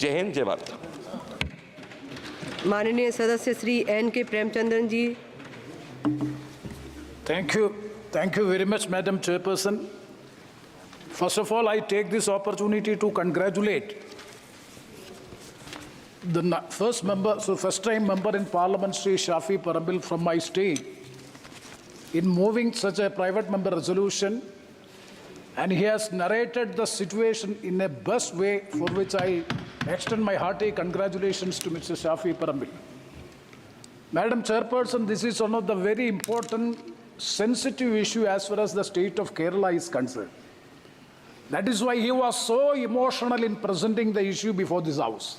जय हिंद, जय भारत। माननीय सदस्य Shri N.K. Premachandran ji. Thank you very much, Madam Chairperson. First of all, I take this opportunity to congratulate the first-time member in Parliament, Sri Shafi Parambil from my state, in moving such a private member resolution, and he has narrated the situation in a best way, for which I extend my hearty congratulations to Mr. Shafi Parambil. Madam Chairperson, this is one of the very important, sensitive issue as far as the state of Kerala is concerned. That is why he was so emotional in presenting the issue before this House.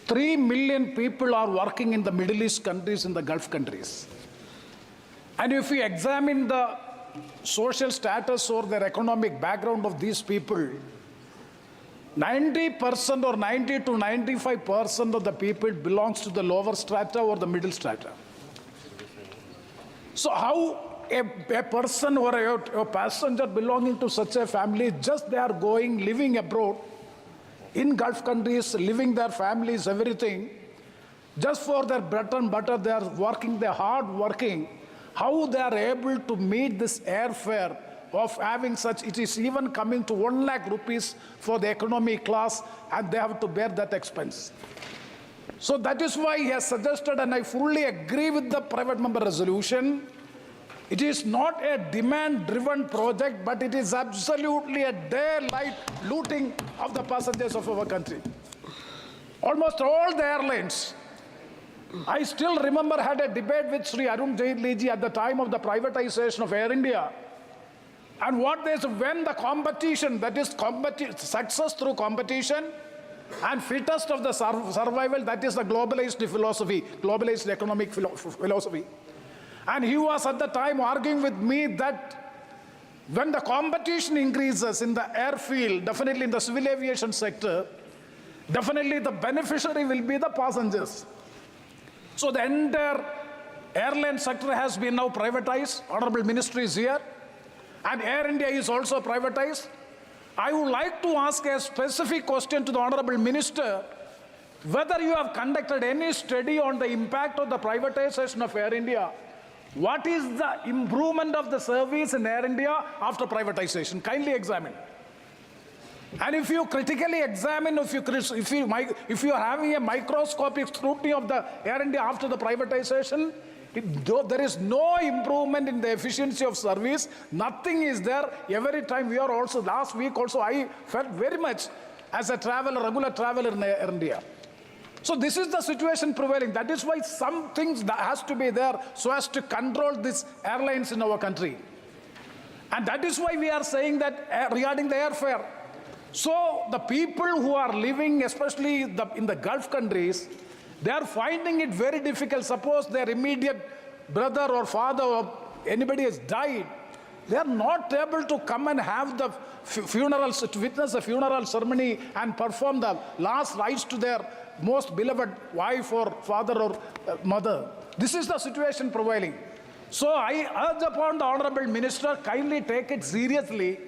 3 million people are working in the Middle East countries, in the Gulf countries. And if we examine the social status or their economic background of these people, 90% or 90 to 95% of the people belongs to the lower strata or the middle strata. So how a person or a passenger belonging to such a family, just they are going, living abroad, in Gulf countries, living their families, everything, just for their bread and butter, they are working, they are hard working, how they are able to meet this airfare of having such, it is even coming to 1 lakh rupees for the economy class, and they have to bear that expense. So that is why he has suggested, and I fully agree with the private member resolution, it is not a demand-driven project, but it is absolutely a daylight looting of the passengers of our country. Almost all the airlines, I still remember, had a debate with Sri Arun Jaitley ji at the time of the privatization of Air India. And what they said, when the competition, that is success through competition, and fittest of the survival, that is the globalized philosophy, globalized economic philosophy. And he was at the time arguing with me that when the competition increases in the airfield, definitely in the civil aviation sector, definitely the beneficiary will be the passengers. So the entire airline sector has been now privatized. Honorable Ministry is here. And Air India is also privatized. I would like to ask a specific question to the Honorable Minister, whether you have conducted any study on the impact of the privatization of Air India. What is the improvement of the service in Air India after privatization? Kindly examine. And if you critically examine, if you are having a microscopic scrutiny of the Air India after the privatization, there is no improvement in the efficiency of service. Nothing is there. Every time we are also, last week also, I felt very much as a traveler, regular traveler in Air India. So this is the situation prevailing. That is why some things that has to be there so as to control these airlines in our country. And that is why we are saying that regarding the airfare. So the people who are living, especially in the Gulf countries, they are finding it very difficult. Suppose their immediate brother or father or anybody has died, they are not able to come and have the funeral, to witness a funeral ceremony and perform the last rites to their most beloved wife or father or mother. This is the situation prevailing. So I urge upon the Honorable Minister, kindly take it seriously,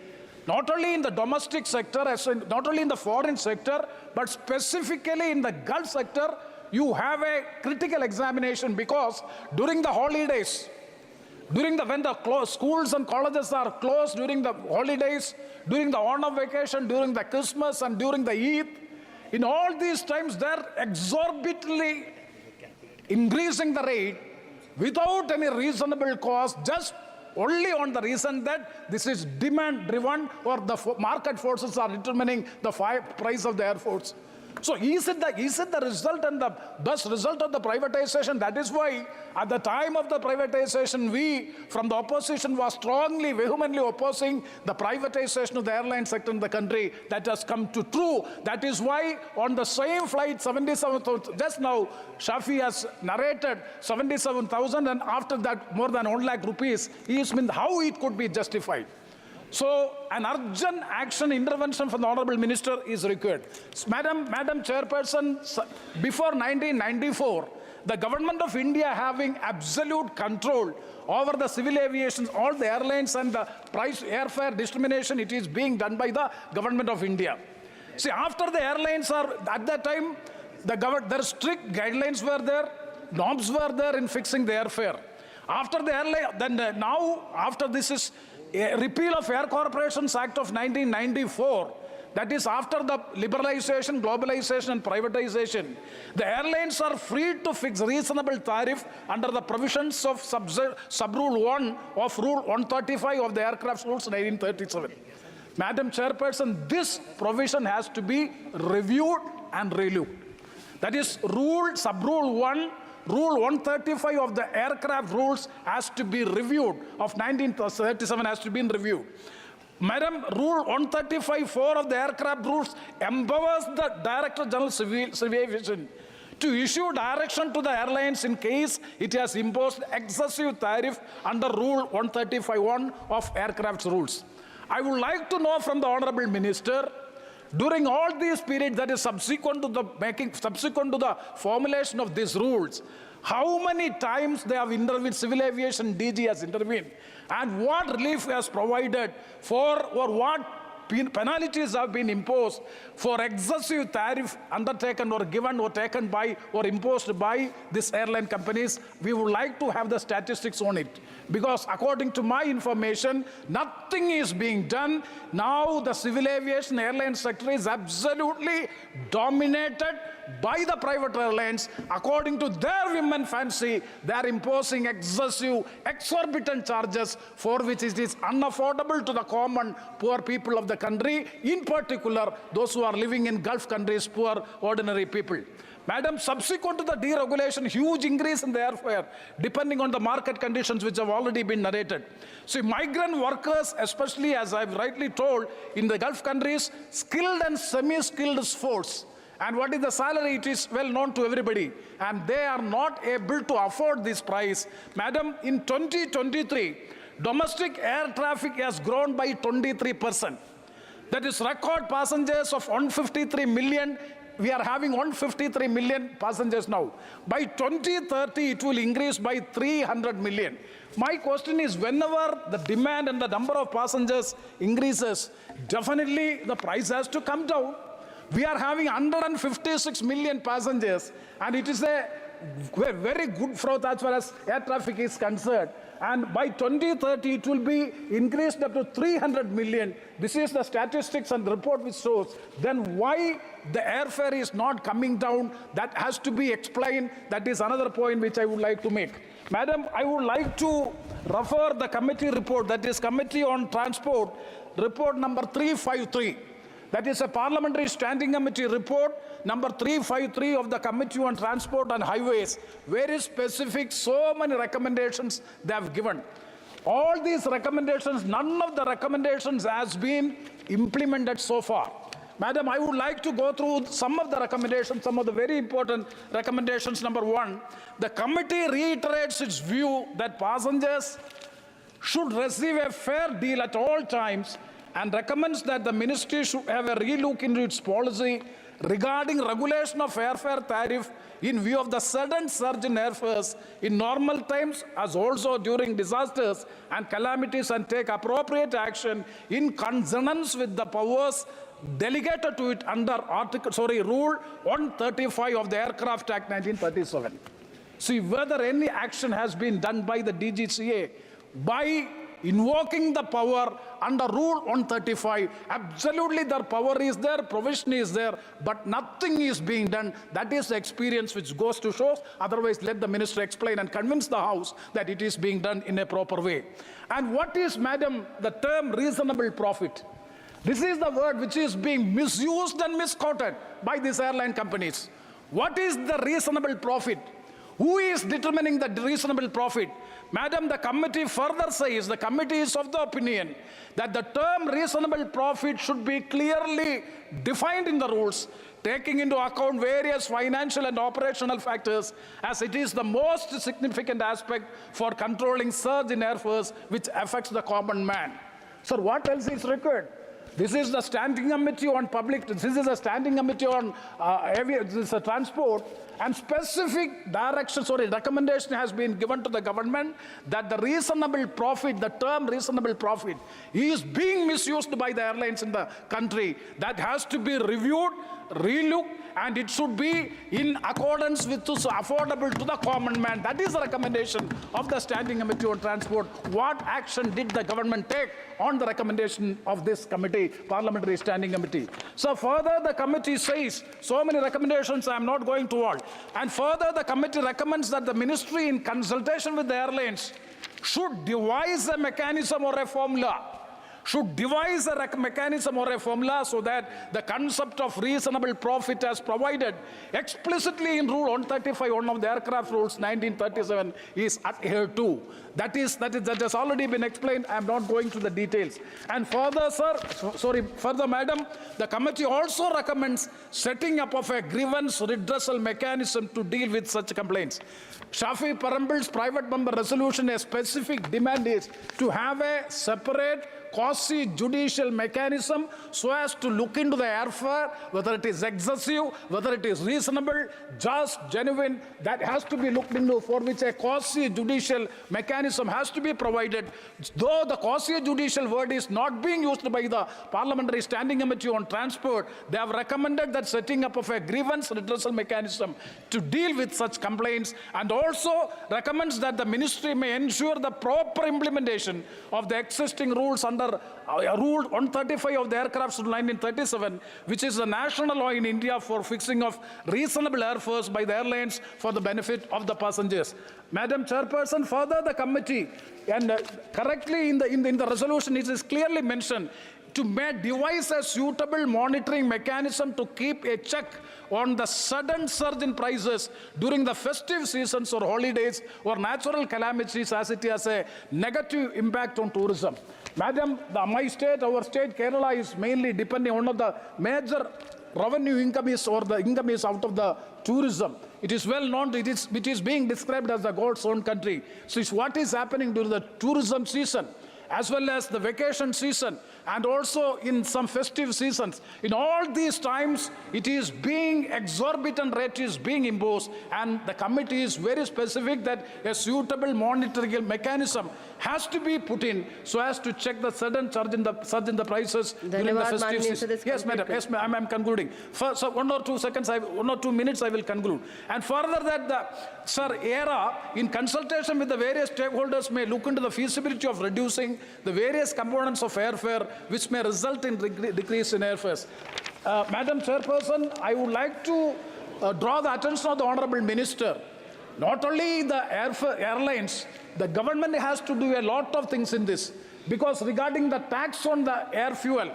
not only in the domestic sector, not only in the foreign sector, but specifically in the Gulf sector. You have a critical examination, because during the holidays, when the schools and colleges are closed during the holidays, during the Onam vacation, during the Christmas and during the Eid, in all these times they're exorbitantly increasing the rate without any reasonable cause, just only on the reason that this is demand driven, or the market forces are determining the price of the Air Force. So is it the result and the best result of the privatization? That is why at the time of the privatization, we from the opposition was strongly, vehemently opposing the privatization of the airline sector in the country. That has come to true. That is why on the same flight, 77,000, just now Shafi has narrated 77,000, and after that more than 1 lakh rupees, is how it could be justified. So an urgent action intervention from the Honorable Minister is required. Madam Chairperson, before 1994, the government of India having absolute control over the civil aviation, all the airlines and the price airfare discrimination, it is being done by the government of India. See, after the airlines are, at that time, their strict guidelines were there, norms were there in fixing the airfare. After the airline, then now, after this is a repeal of Air Corporations Act of 1994, that is after the liberalization, globalization and privatization, the airlines are free to fix reasonable tariff under the provisions of sub-rule 1 of Rule 135 of the Aircraft Rules 1937. Madam Chairperson, this provision has to be reviewed and reviewed. That is sub-rule 1, Rule 135 of the Aircraft Rules has to be reviewed, of 1937 has to be reviewed. Madam, Rule 135(4) of the Aircraft Rules empowers the Director General Civil Aviation to issue direction to the airlines in case it has imposed excessive tariff under Rule 135(1) of Aircraft Rules. I would like to know from the Honorable Minister, during all these periods that is subsequent to the formulation of these rules, how many times they have intervened, Civil Aviation DG has intervened, and what relief has provided for, or what penalties have been imposed for excessive tariff undertaken or given or taken by or imposed by these airline companies. We would like to have the statistics on it, because according to my information, nothing is being done. Now the civil aviation airline sector is absolutely dominated by the private airlines. According to their women fancy, they are imposing excessive, exorbitant charges for which it is unaffordable to the common poor people of the country, in particular those who are living in Gulf countries, poor ordinary people. Madam, subsequent to the deregulation, huge increase in the airfare, depending on the market conditions which have already been narrated. See, migrant workers, especially as I've rightly told, in the Gulf countries, skilled and semi-skilled force. And what is the salary? It is well known to everybody. And they are not able to afford this price. Madam, in 2023, domestic air traffic has grown by 23%. That is record passengers of 153 million. We are having 153 million passengers now. By 2030, it will increase by 300 million. My question is, whenever the demand and the number of passengers increases, definitely the price has to come down. We are having 156 million passengers, and it is a very good growth as far as air traffic is concerned. And by 2030, it will be increased up to 300 million. This is the statistics and report which shows. Then why the airfare is not coming down? That has to be explained. That is another point which I would like to make. Madam, I would like to refer the committee report, that is Committee on Transport, report number 353. That is a Parliamentary Standing Committee report number 353 of the Committee on Transport and Highways. Very specific, so many recommendations they have given. All these recommendations, none of the recommendations has been implemented so far. Madam, I would like to go through some of the recommendations, some of the very important recommendations. Number 1, the committee reiterates its view that passengers should receive a fair deal at all times, and recommends that the ministry should have a relook into its policy regarding regulation of airfare tariff in view of the sudden surge in airfares in normal times as also during disasters and calamities, and take appropriate action in consonance with the powers delegated to it under Rule 135 of the Aircraft Act 1937. See whether any action has been done by the DGCA by invoking the power under Rule 135. Absolutely their power is there, provision is there, but nothing is being done. That is the experience which goes to show. Otherwise, let the minister explain and convince the House that it is being done in a proper way. And what is, madam, the term reasonable profit? This is the word which is being misused and misquoted by these airline companies. What is the reasonable profit? Who is determining the reasonable profit? Madam, the committee further says, the committee is of the opinion that the term reasonable profit should be clearly defined in the rules, taking into account various financial and operational factors, as it is the most significant aspect for controlling surge in airfares which affects the common man. Sir, what else is required? This is the standing committee on this is a standing committee on transport, and specific recommendation has been given to the government that the reasonable profit, the term reasonable profit, is being misused by the airlines in the country. That has to be reviewed, relooked, and it should be in accordance with affordable to the common man. That is the recommendation of the Standing Committee on Transport. What action did the government take on the recommendation of this committee, Parliamentary Standing Committee? So further, the committee says, so many recommendations, I am not going to all. And further, the committee recommends that the ministry, in consultation with the airlines, should devise a mechanism or a formula so that the concept of reasonable profit as provided explicitly in Rule 135, one of the aircraft rules 1937, is adhered to. That has already been explained. I am not going to the details. And further, madam, the committee also recommends setting up of a grievance redressal mechanism to deal with such complaints. Shafi Parambil's private member resolution, a specific demand is to have a separate quasi-judicial mechanism so as to look into the airfare, whether it is excessive, whether it is reasonable, just, genuine. That has to be looked into, for which a quasi-judicial mechanism has to be provided. Though the quasi-judicial word is not being used by the Parliamentary Standing Committee on Transport, they have recommended that setting up of a grievance redressal mechanism to deal with such complaints, and also recommends that the ministry may ensure the proper implementation of the existing rules under Rule 135 of the Aircraft Rule 1937, which is the national law in India for fixing of reasonable airfares by the airlines for the benefit of the passengers. Madam Chairperson, further the committee, and correctly in the resolution it is clearly mentioned, to devise a suitable monitoring mechanism to keep a check on the sudden surge in prices during the festive seasons or holidays or natural calamities, as it has a negative impact on tourism. Madam, our state, Kerala, is mainly depending on one of the major revenue income is, or the income is out of the tourism. It is well known, it is being described as the God's own country. So it's what is happening during the tourism season, as well as the vacation season, and also in some festive seasons. In all these times, it is being exorbitant rate is being imposed, and the committee is very specific that a suitable monitoring mechanism has to be put in so as to check the sudden surge in the prices during the festive season. Yes, madam. Yes, ma'am. I'm concluding. So 1 or 2 minutes, I will conclude. And further that ERA, in consultation with the various stakeholders, may look into the feasibility of reducing the various components of airfare, which may result in decrease in airfares. Madam Chairperson, I would like to draw the attention of the Honorable Minister. Not only the airlines, the government has to do a lot of things in this, because regarding the tax on the air fuel,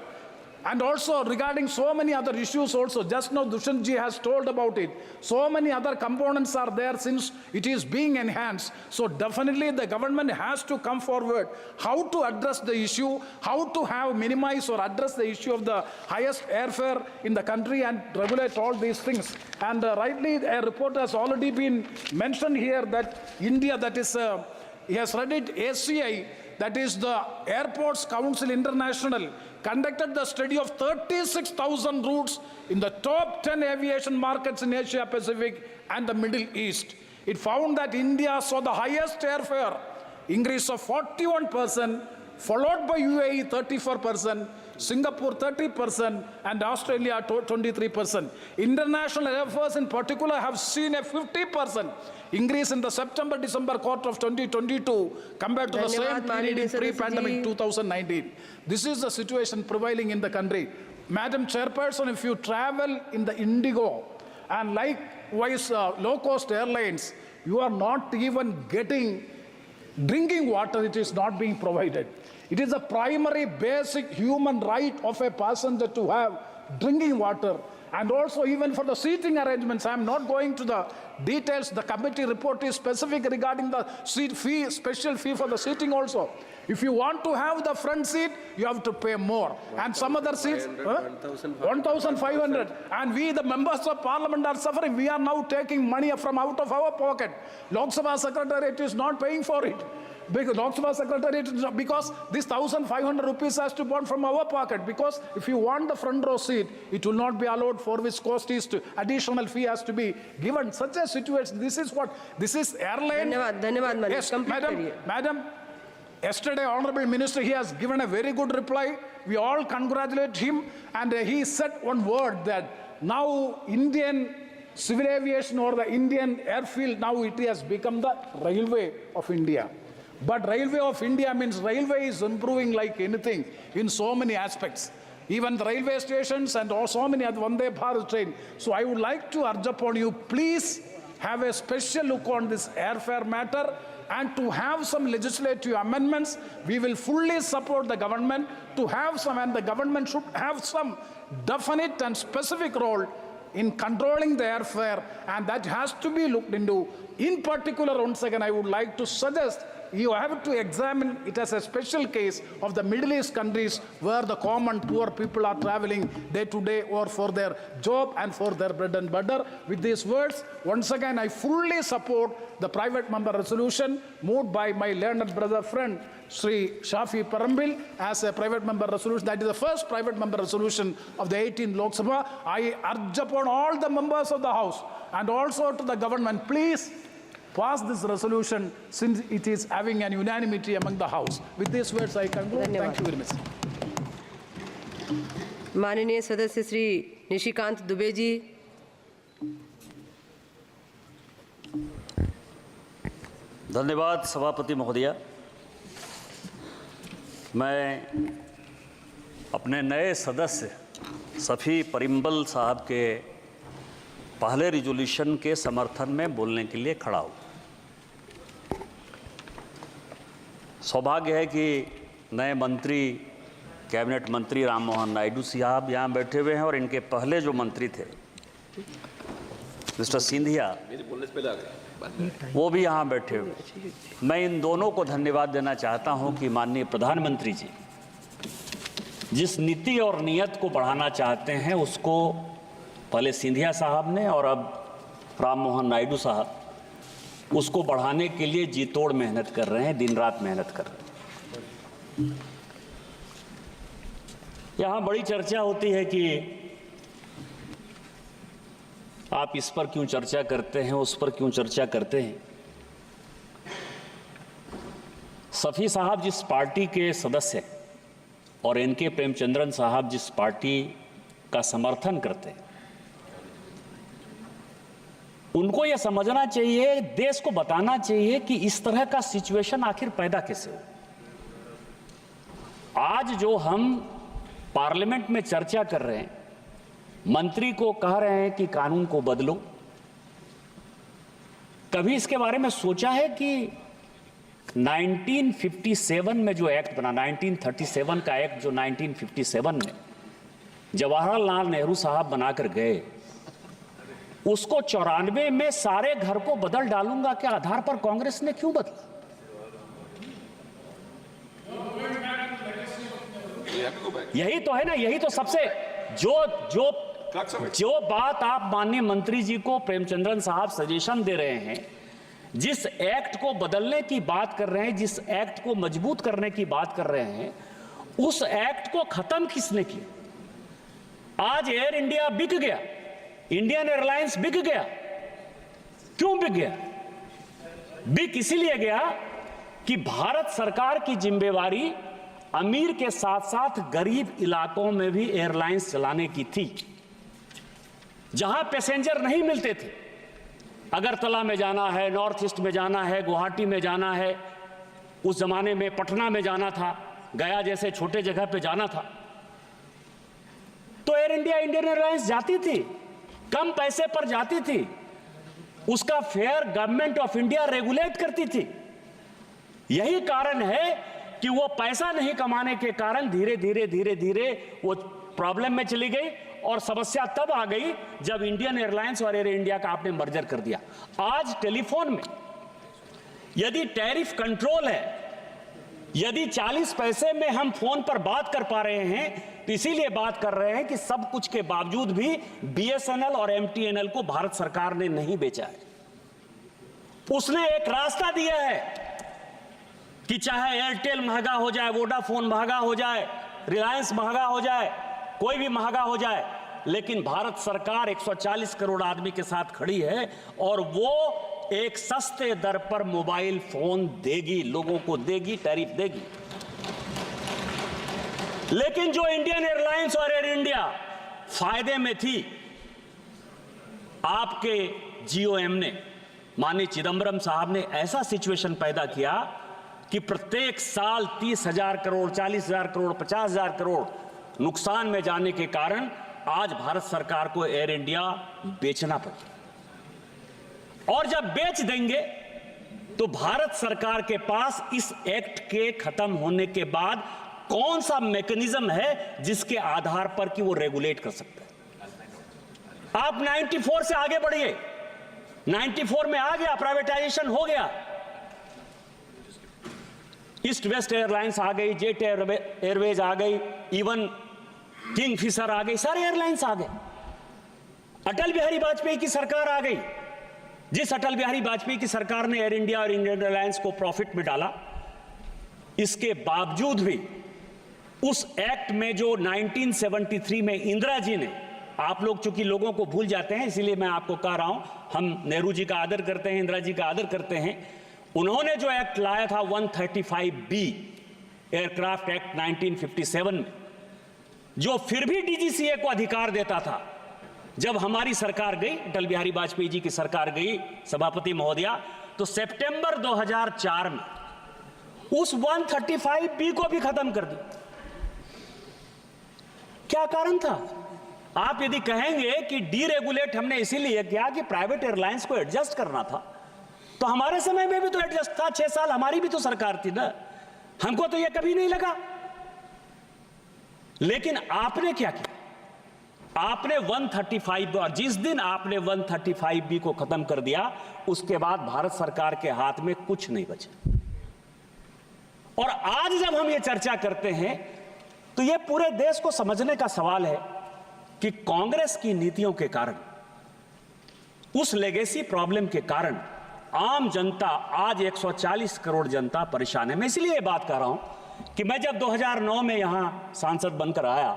and also regarding so many other issues also, just now Dushyant ji has told about it. So many other components are there since it is being enhanced. So definitely the government has to come forward how to address the issue, how to minimize or address the issue of the highest airfare in the country and regulate all these things. And rightly, a report has already been mentioned here that India, that is, he has read it, ACI, that is the Airports Council International, conducted the study of 36,000 routes in the top 10 aviation markets in Asia Pacific and the Middle East. It found that India saw the highest airfare increase of 41%, followed by UAE 34%, Singapore 30%, and Australia 23%. International airfares in particular have seen a 50% increase in the September-December quarter of 2022 compared to the same period in pre-pandemic 2019. This is the situation prevailing in the country. Madam Chairperson, if you travel in the Indigo and likewise low-cost airlines, you are not even getting drinking water. It is not being provided. It is a primary basic human right of a passenger to have drinking water. And also even for the seating arrangements, I am not going to the details. The committee report is specific regarding the seat fee, special fee for the seating also. If you want to have the front seat, you have to pay more. And some other seats, 1,500. And we, the members of parliament, are suffering. We are now taking money from out of our pocket. Lok Sabha Secretariat is not paying for it. because Lok Sabha Secretariat, because this 1,500 rupees has to be borne from our pocket, because if you want the front row seat, it will not be allowed, for which cost is to, additional fee has to be given. Such a situation, this is airline. धन्यवाद माननीय, Yes, complete करिए. Madam, yesterday Honorable Minister, he has given a very good reply. We all congratulate him, and he said one word, that now Indian civil aviation or the Indian airfield, now it has become the railway of India. But railway of India means railway is improving like anything in so many aspects. Even the railway stations and so many other Vande Bharat train. So I would like to urge upon you, please have a special look on this airfare matter, and to have some legislative amendments. We will fully support the government to have some, and the government should have some definite and specific role in controlling the airfare, and that has to be looked into. In particular, once again, I would like to suggest you have to examine it as a special case of the Middle East countries where the common poor people are traveling day to day or for their job and for their bread and butter. With these words, once again, I fully support the private member resolution moved by my learned brother friend, Sri Shafi Parambil, as a private member resolution. That is the first private member resolution of the 18th Lok Sabha. I urge upon all the members of the House and also to the government, please pass this resolution, since it is having an unanimity among the House. With these words, I conclude. Thank you very much. माननीय सदस्य श्री निशिकांत दुबे जी. धन्यवाद सभापति महोदया। मैं अपने नए सदस्य शफी परिम्बल साहब के पहले रिजोल्यूशन के समर्थन में बोलने के लिए खड़ा हूँ। सौभाग्य है कि नए मंत्री, कैबिनेट मंत्री राम मोहन नायडू साहब यहाँ बैठे हुए हैं, और इनके पहले जो मंत्री थे मिस्टर सिंधिया, वो भी यहाँ बैठे हुए। मैं इन दोनों को धन्यवाद देना चाहता हूँ कि माननीय प्रधानमंत्री जी जिस नीति और नियत को बढ़ाना चाहते हैं, उसको पहले सिंधिया साहब ने और अब राम मोहन नायडू साहब उसको बढ़ाने के लिए जी तोड़ मेहनत कर रहे हैं, दिन रात मेहनत कर रहे हैं। यहाँ बड़ी चर्चा होती है कि आप इस पर क्यों चर्चा करते हैं, उस पर क्यों चर्चा करते हैं। शफी साहब जिस पार्टी के सदस्य हैं और एनके प्रेमचंद्रन साहब जिस पार्टी का समर्थन करते हैं, उनको यह समझना चाहिए, देश को बताना चाहिए कि इस तरह का सिचुएशन आखिर पैदा कैसे हो। आज जो हम पार्लियामेंट में चर्चा कर रहे हैं, मंत्री को कह रहे हैं कि कानून को बदलो, कभी इसके बारे में सोचा है कि 1957 में जो एक्ट बना, 1937 का एक्ट जो 1957 में जवाहरलाल नेहरू साहब बनाकर गए, उसको 94 में सारे घर को बदल डालूंगा के आधार पर कांग्रेस ने क्यों बदला? यही तो है ना, यही तो सबसे जो बात आप माननीय मंत्री जी को प्रेमचंद्रन साहब सजेशन दे रहे हैं, जिस एक्ट को बदलने की बात कर रहे हैं, जिस एक्ट को मजबूत करने की बात कर रहे हैं, उस एक्ट को खत्म किसने किया? आज एयर इंडिया बिक गया, इंडियन एयरलाइंस बिक गया। क्यों बिक गया? बिक इसीलिए गया कि भारत सरकार की जिम्मेवारी अमीर के साथ साथ गरीब इलाकों में भी एयरलाइंस चलाने की थी, जहां पैसेंजर नहीं मिलते थे। अगरतला में जाना है, नॉर्थ ईस्ट में जाना है, गुवाहाटी में जाना है, उस जमाने में पटना में जाना था, गया जैसे छोटे जगह पे जाना था, तो एयर इंडिया, इंडियन एयरलाइंस जाती थी, कम पैसे पर जाती थी, उसका fair government of India regulate करती थी। यही कारण है कि वो पैसा नहीं कमाने के कारण धीरे धीरे वो प्रॉब्लम में चली गई, और समस्या तब आ गई जब इंडियन एयरलाइंस और एयर इंडिया का आपने मर्जर कर दिया। आज टेलीफोन में यदि टैरिफ कंट्रोल है, यदि 40 पैसे में हम फोन पर बात कर पा रहे हैं, तो इसीलिए बात कर रहे हैं कि सब कुछ के बावजूद भी बीएसएनएल और एमटीएनएल को भारत सरकार ने नहीं बेचा है। उसने एक रास्ता दिया है कि चाहे एयरटेल महंगा हो जाए, वोडाफोन महंगा हो जाए, रिलायंस महंगा हो जाए, कोई भी महंगा हो जाए, लेकिन भारत सरकार 140 करोड़ आदमी के साथ खड़ी है और वो एक सस्ते दर पर मोबाइल फोन देगी, लोगों को देगी, टैरिफ देगी। लेकिन जो इंडियन एयरलाइंस और एयर इंडिया फायदे में थी, आपके जीओएम ने, माननीय चिदंबरम साहब ने ऐसा सिचुएशन पैदा किया कि प्रत्येक साल 30,000 करोड़, 40,000 करोड़, 50,000 करोड़ नुकसान में जाने के कारण आज भारत सरकार को एयर इंडिया बेचना पड़ा। और जब बेच देंगे तो भारत सरकार के पास इस एक्ट के खत्म होने के बाद कौन सा मैकेनिज्म है जिसके आधार पर कि वो रेगुलेट कर सकता है। आप 94 से आगे बढ़िए, 94 में आ गया, प्राइवेटाइजेशन हो गया, ईस्ट वेस्ट एयरलाइंस आ गई, जेट एयरवेज आ गई, इवन किंगफिशर आ गई, सारे एयरलाइंस आ गए। अटल बिहारी वाजपेयी की सरकार आ गई, जिस अटल बिहारी वाजपेयी की सरकार ने एयर इंडिया और इंडियन एयरलाइंस को प्रॉफिट में डाला, इसके बावजूद भी उस एक्ट में जो 1973 में इंदिरा जी ने, आप लोग चूंकि लोगों को भूल जाते हैं इसीलिए मैं आपको कह रहा हूं, हम नेहरू जी का आदर करते हैं, इंदिरा जी का आदर करते हैं, उन्होंने जो एक्ट लाया था 135B एयरक्राफ्ट एक्ट 1957 में, जो फिर भी डीजीसीए को अधिकार देता था। जब हमारी सरकार गई, अटल बिहारी वाजपेयी जी की सरकार गई, सभापति महोदया, तो सितंबर 2004 में उस 135B को भी खत्म कर दी। क्या कारण था? आप यदि कहेंगे कि डीरेगुलेट हमने इसीलिए किया कि प्राइवेट एयरलाइंस को एडजस्ट करना था, तो हमारे समय में भी तो एडजस्ट था, 6 साल हमारी भी तो सरकार थी ना, हमको तो यह कभी नहीं लगा। लेकिन आपने क्या किया? आपने 135, और जिस दिन आपने 135B को खत्म कर दिया, उसके बाद भारत सरकार के हाथ में कुछ नहीं बचा। और आज जब हम ये चर्चा करते हैं तो ये पूरे देश को समझने का सवाल है कि कांग्रेस की नीतियों के कारण, उस लेगेसी प्रॉब्लम के कारण आम जनता, आज 140 करोड़ जनता परेशान है। मैं इसलिए ये बात कर रहा हूं कि मैं जब 2009 में यहां सांसद बनकर आया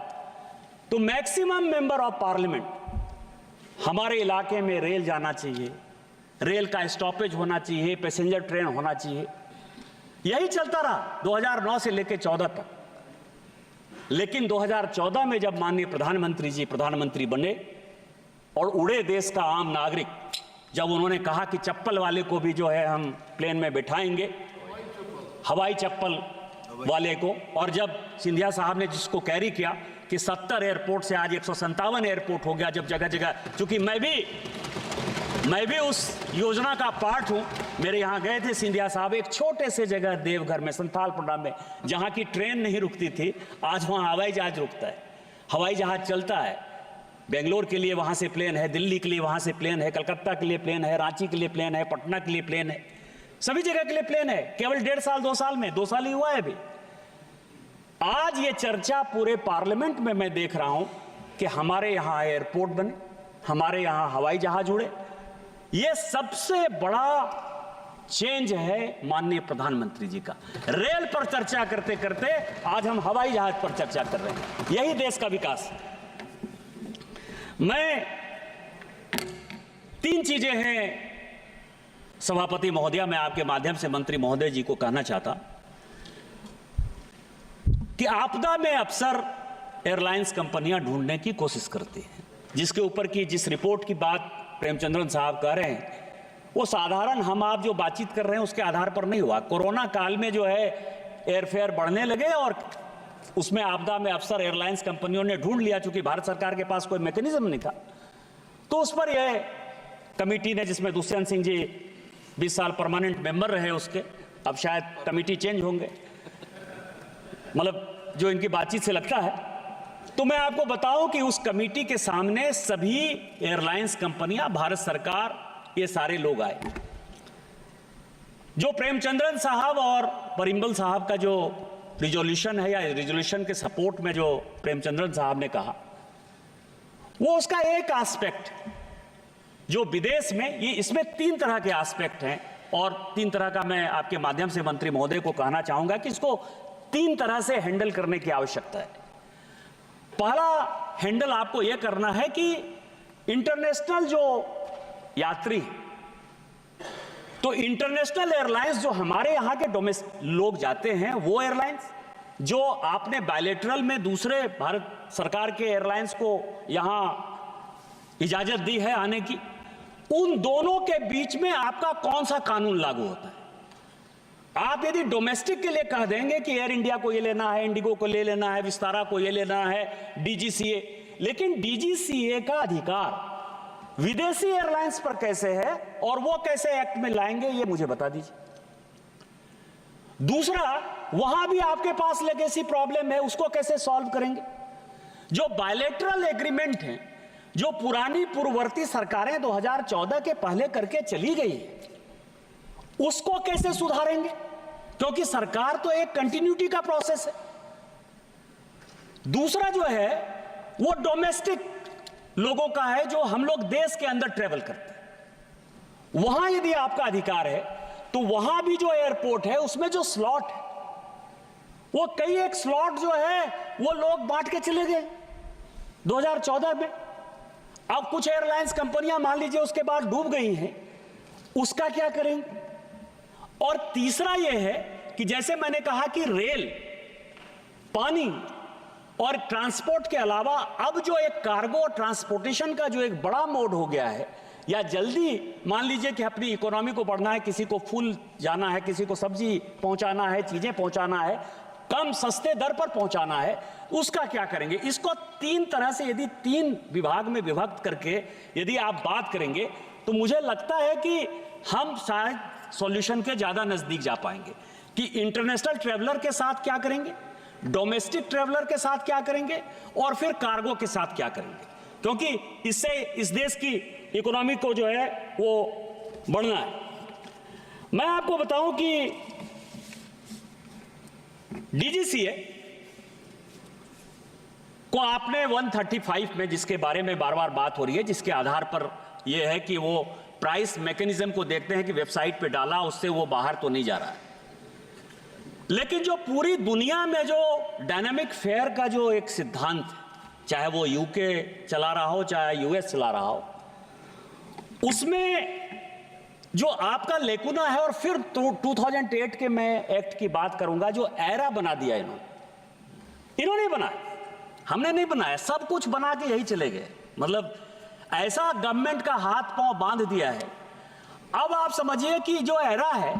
तो मैक्सिमम मेंबर ऑफ पार्लियामेंट हमारे इलाके में रेल जाना चाहिए, रेल का स्टॉपेज होना चाहिए, पैसेंजर ट्रेन होना चाहिए, यही चलता रहा 2009 से लेकर 14 तक। लेकिन 2014 में जब माननीय प्रधानमंत्री जी प्रधानमंत्री बने और उड़े देश का आम नागरिक, जब उन्होंने कहा कि चप्पल वाले को भी जो है हम प्लेन में बिठाएंगे, हवाई चप्पल वाले को, और जब सिंधिया साहब ने जिसको कैरी किया कि 70 एयरपोर्ट से आज 157 एयरपोर्ट हो गया, जब जगह जगह, क्योंकि मैं भी उस योजना का पार्ट हूं, मेरे यहां गए थे सिंधिया साहब, एक छोटे से जगह देवघर में, संथालपुरा में, जहां की ट्रेन नहीं रुकती थी, आज वहां हवाई जहाज रुकता है, हवाई जहाज चलता है। बेंगलोर के लिए वहां से प्लेन है, दिल्ली के लिए वहां से प्लेन है, कलकत्ता के लिए प्लेन है, रांची के लिए प्लेन है, पटना के लिए प्लेन है, सभी जगह के लिए प्लेन है। केवल 1.5 साल 2 साल में, 2 साल ही हुआ है अभी। आज ये चर्चा पूरे पार्लियामेंट में मैं देख रहा हूं कि हमारे यहां एयरपोर्ट बने, हमारे यहां हवाई जहाज उड़े। ये सबसे बड़ा चेंज है माननीय प्रधानमंत्री जी का। रेल पर चर्चा करते करते आज हम हवाई जहाज पर चर्चा कर रहे हैं, यही देश का विकास है। मैं 3 चीजें हैं सभापति महोदया, मैं आपके माध्यम से मंत्री महोदय जी को कहना चाहता कि आपदा में अक्सर एयरलाइंस कंपनियां ढूंढने की कोशिश करती हैं, जिसके ऊपर की जिस रिपोर्ट की बात प्रेमचंद्रन साहब कह रहे हैं वो साधारण हम आप जो बातचीत कर रहे हैं उसके आधार पर नहीं हुआ। कोरोना काल में जो है एयरफेयर बढ़ने लगे और उसमें आपदा में अफसर एयरलाइंस कंपनियों ने ढूंढ लिया, चूंकि भारत सरकार के पास कोई मैकेनिज्म नहीं था, तो उस पर यह कमेटी ने, जिसमें दुष्यंत सिंह जी 20 साल परमानेंट मेंबर रहे उसके, अब शायद कमेटी चेंज होंगे, मतलब जो इनकी बातचीत से लगता है, तो मैं आपको बताऊं कि उस कमेटी के सामने सभी एयरलाइंस कंपनियां, भारत सरकार, ये सारे लोग आए। जो प्रेमचंद्रन साहब और परिम्बल साहब का जो रिजोल्यूशन है, या रिजोल्यूशन के सपोर्ट में जो प्रेमचंद्रन साहब ने कहा, वो उसका एक एस्पेक्ट जो विदेश में, ये इसमें 3 तरह के एस्पेक्ट हैं और 3 तरह का मैं आपके माध्यम से मंत्री महोदय को कहना चाहूंगा कि इसको 3 तरह से हैंडल करने की आवश्यकता है। पहला हैंडल आपको यह करना है कि इंटरनेशनल जो यात्री, तो इंटरनेशनल एयरलाइंस जो हमारे यहां के डोमेस्टिक लोग जाते हैं, वो एयरलाइंस जो आपने बायलैटरल में दूसरे भारत सरकार के एयरलाइंस को यहां इजाजत दी है आने की, उन दोनों के बीच में आपका कौन सा कानून लागू होता है। आप यदि डोमेस्टिक के लिए कह देंगे कि एयर इंडिया को ये लेना है, इंडिगो को ले लेना है, विस्तारा को ये लेना है, डीजीसीए, लेकिन डीजीसीए का अधिकार विदेशी एयरलाइंस पर कैसे है और वो कैसे एक्ट में लाएंगे, ये मुझे बता दीजिए। दूसरा, वहां भी आपके पास लेगेसी प्रॉब्लम है, उसको कैसे सॉल्व करेंगे। जो बायलैटरल एग्रीमेंट है, जो पुरानी पूर्ववर्ती सरकारें 2014 के पहले करके चली गई है, उसको कैसे सुधारेंगे, क्योंकि सरकार तो एक कंटिन्यूटी का प्रोसेस है। दूसरा जो है वो डोमेस्टिक लोगों का है, जो हम लोग देश के अंदर ट्रेवल करते हैं। वहां यदि आपका अधिकार है तो वहां भी जो एयरपोर्ट है उसमें जो स्लॉट है, वो कई एक स्लॉट जो है वो लोग बांट के चले गए 2014 में। अब कुछ एयरलाइंस कंपनियां मान लीजिए उसके बाद डूब गई हैं, उसका क्या करेंगे। और तीसरा यह है कि जैसे मैंने कहा कि रेल, पानी और ट्रांसपोर्ट के अलावा अब जो एक कार्गो और ट्रांसपोर्टेशन का जो एक बड़ा मोड हो गया है, या जल्दी मान लीजिए कि अपनी इकोनॉमी को बढ़ना है, किसी को फूल जाना है, किसी को सब्जी पहुंचाना है, चीजें पहुंचाना है, कम सस्ते दर पर पहुंचाना है, उसका क्या करेंगे। इसको 3 तरह से यदि 3 विभाग में विभक्त करके यदि आप बात करेंगे तो मुझे लगता है कि हम शायद सॉल्यूशन के ज्यादा नजदीक जा पाएंगे कि इंटरनेशनल ट्रेवलर के साथ क्या करेंगे, डोमेस्टिक ट्रेवलर के साथ क्या करेंगे और फिर कार्गो के साथ क्या करेंगे, क्योंकि इससे इस देश की इकोनॉमी को जो है वो बढ़ना है। मैं आपको बताऊं कि डीजीसीए को आपने 135 में, जिसके बारे में बार बार बात हो रही है, जिसके आधार पर यह है कि वो प्राइस मैकेनिज्म को देखते हैं कि वेबसाइट पे डाला उससे वो बाहर तो नहीं जा रहा है, लेकिन जो पूरी दुनिया में जो डायनामिक फेयर का जो एक सिद्धांत है, चाहे वो यूके चला रहा हो चाहे यूएस चला रहा हो, उसमें जो आपका लेकुना है, और फिर 2008 के मैं एक्ट की बात करूंगा, जो एरा बना दिया इन्होंने बनाया, हमने नहीं बनाया, सब कुछ बना के यही चले गए। मतलब ऐसा गवर्नमेंट का हाथ पांव बांध दिया है। अब आप समझिए कि जो एरा है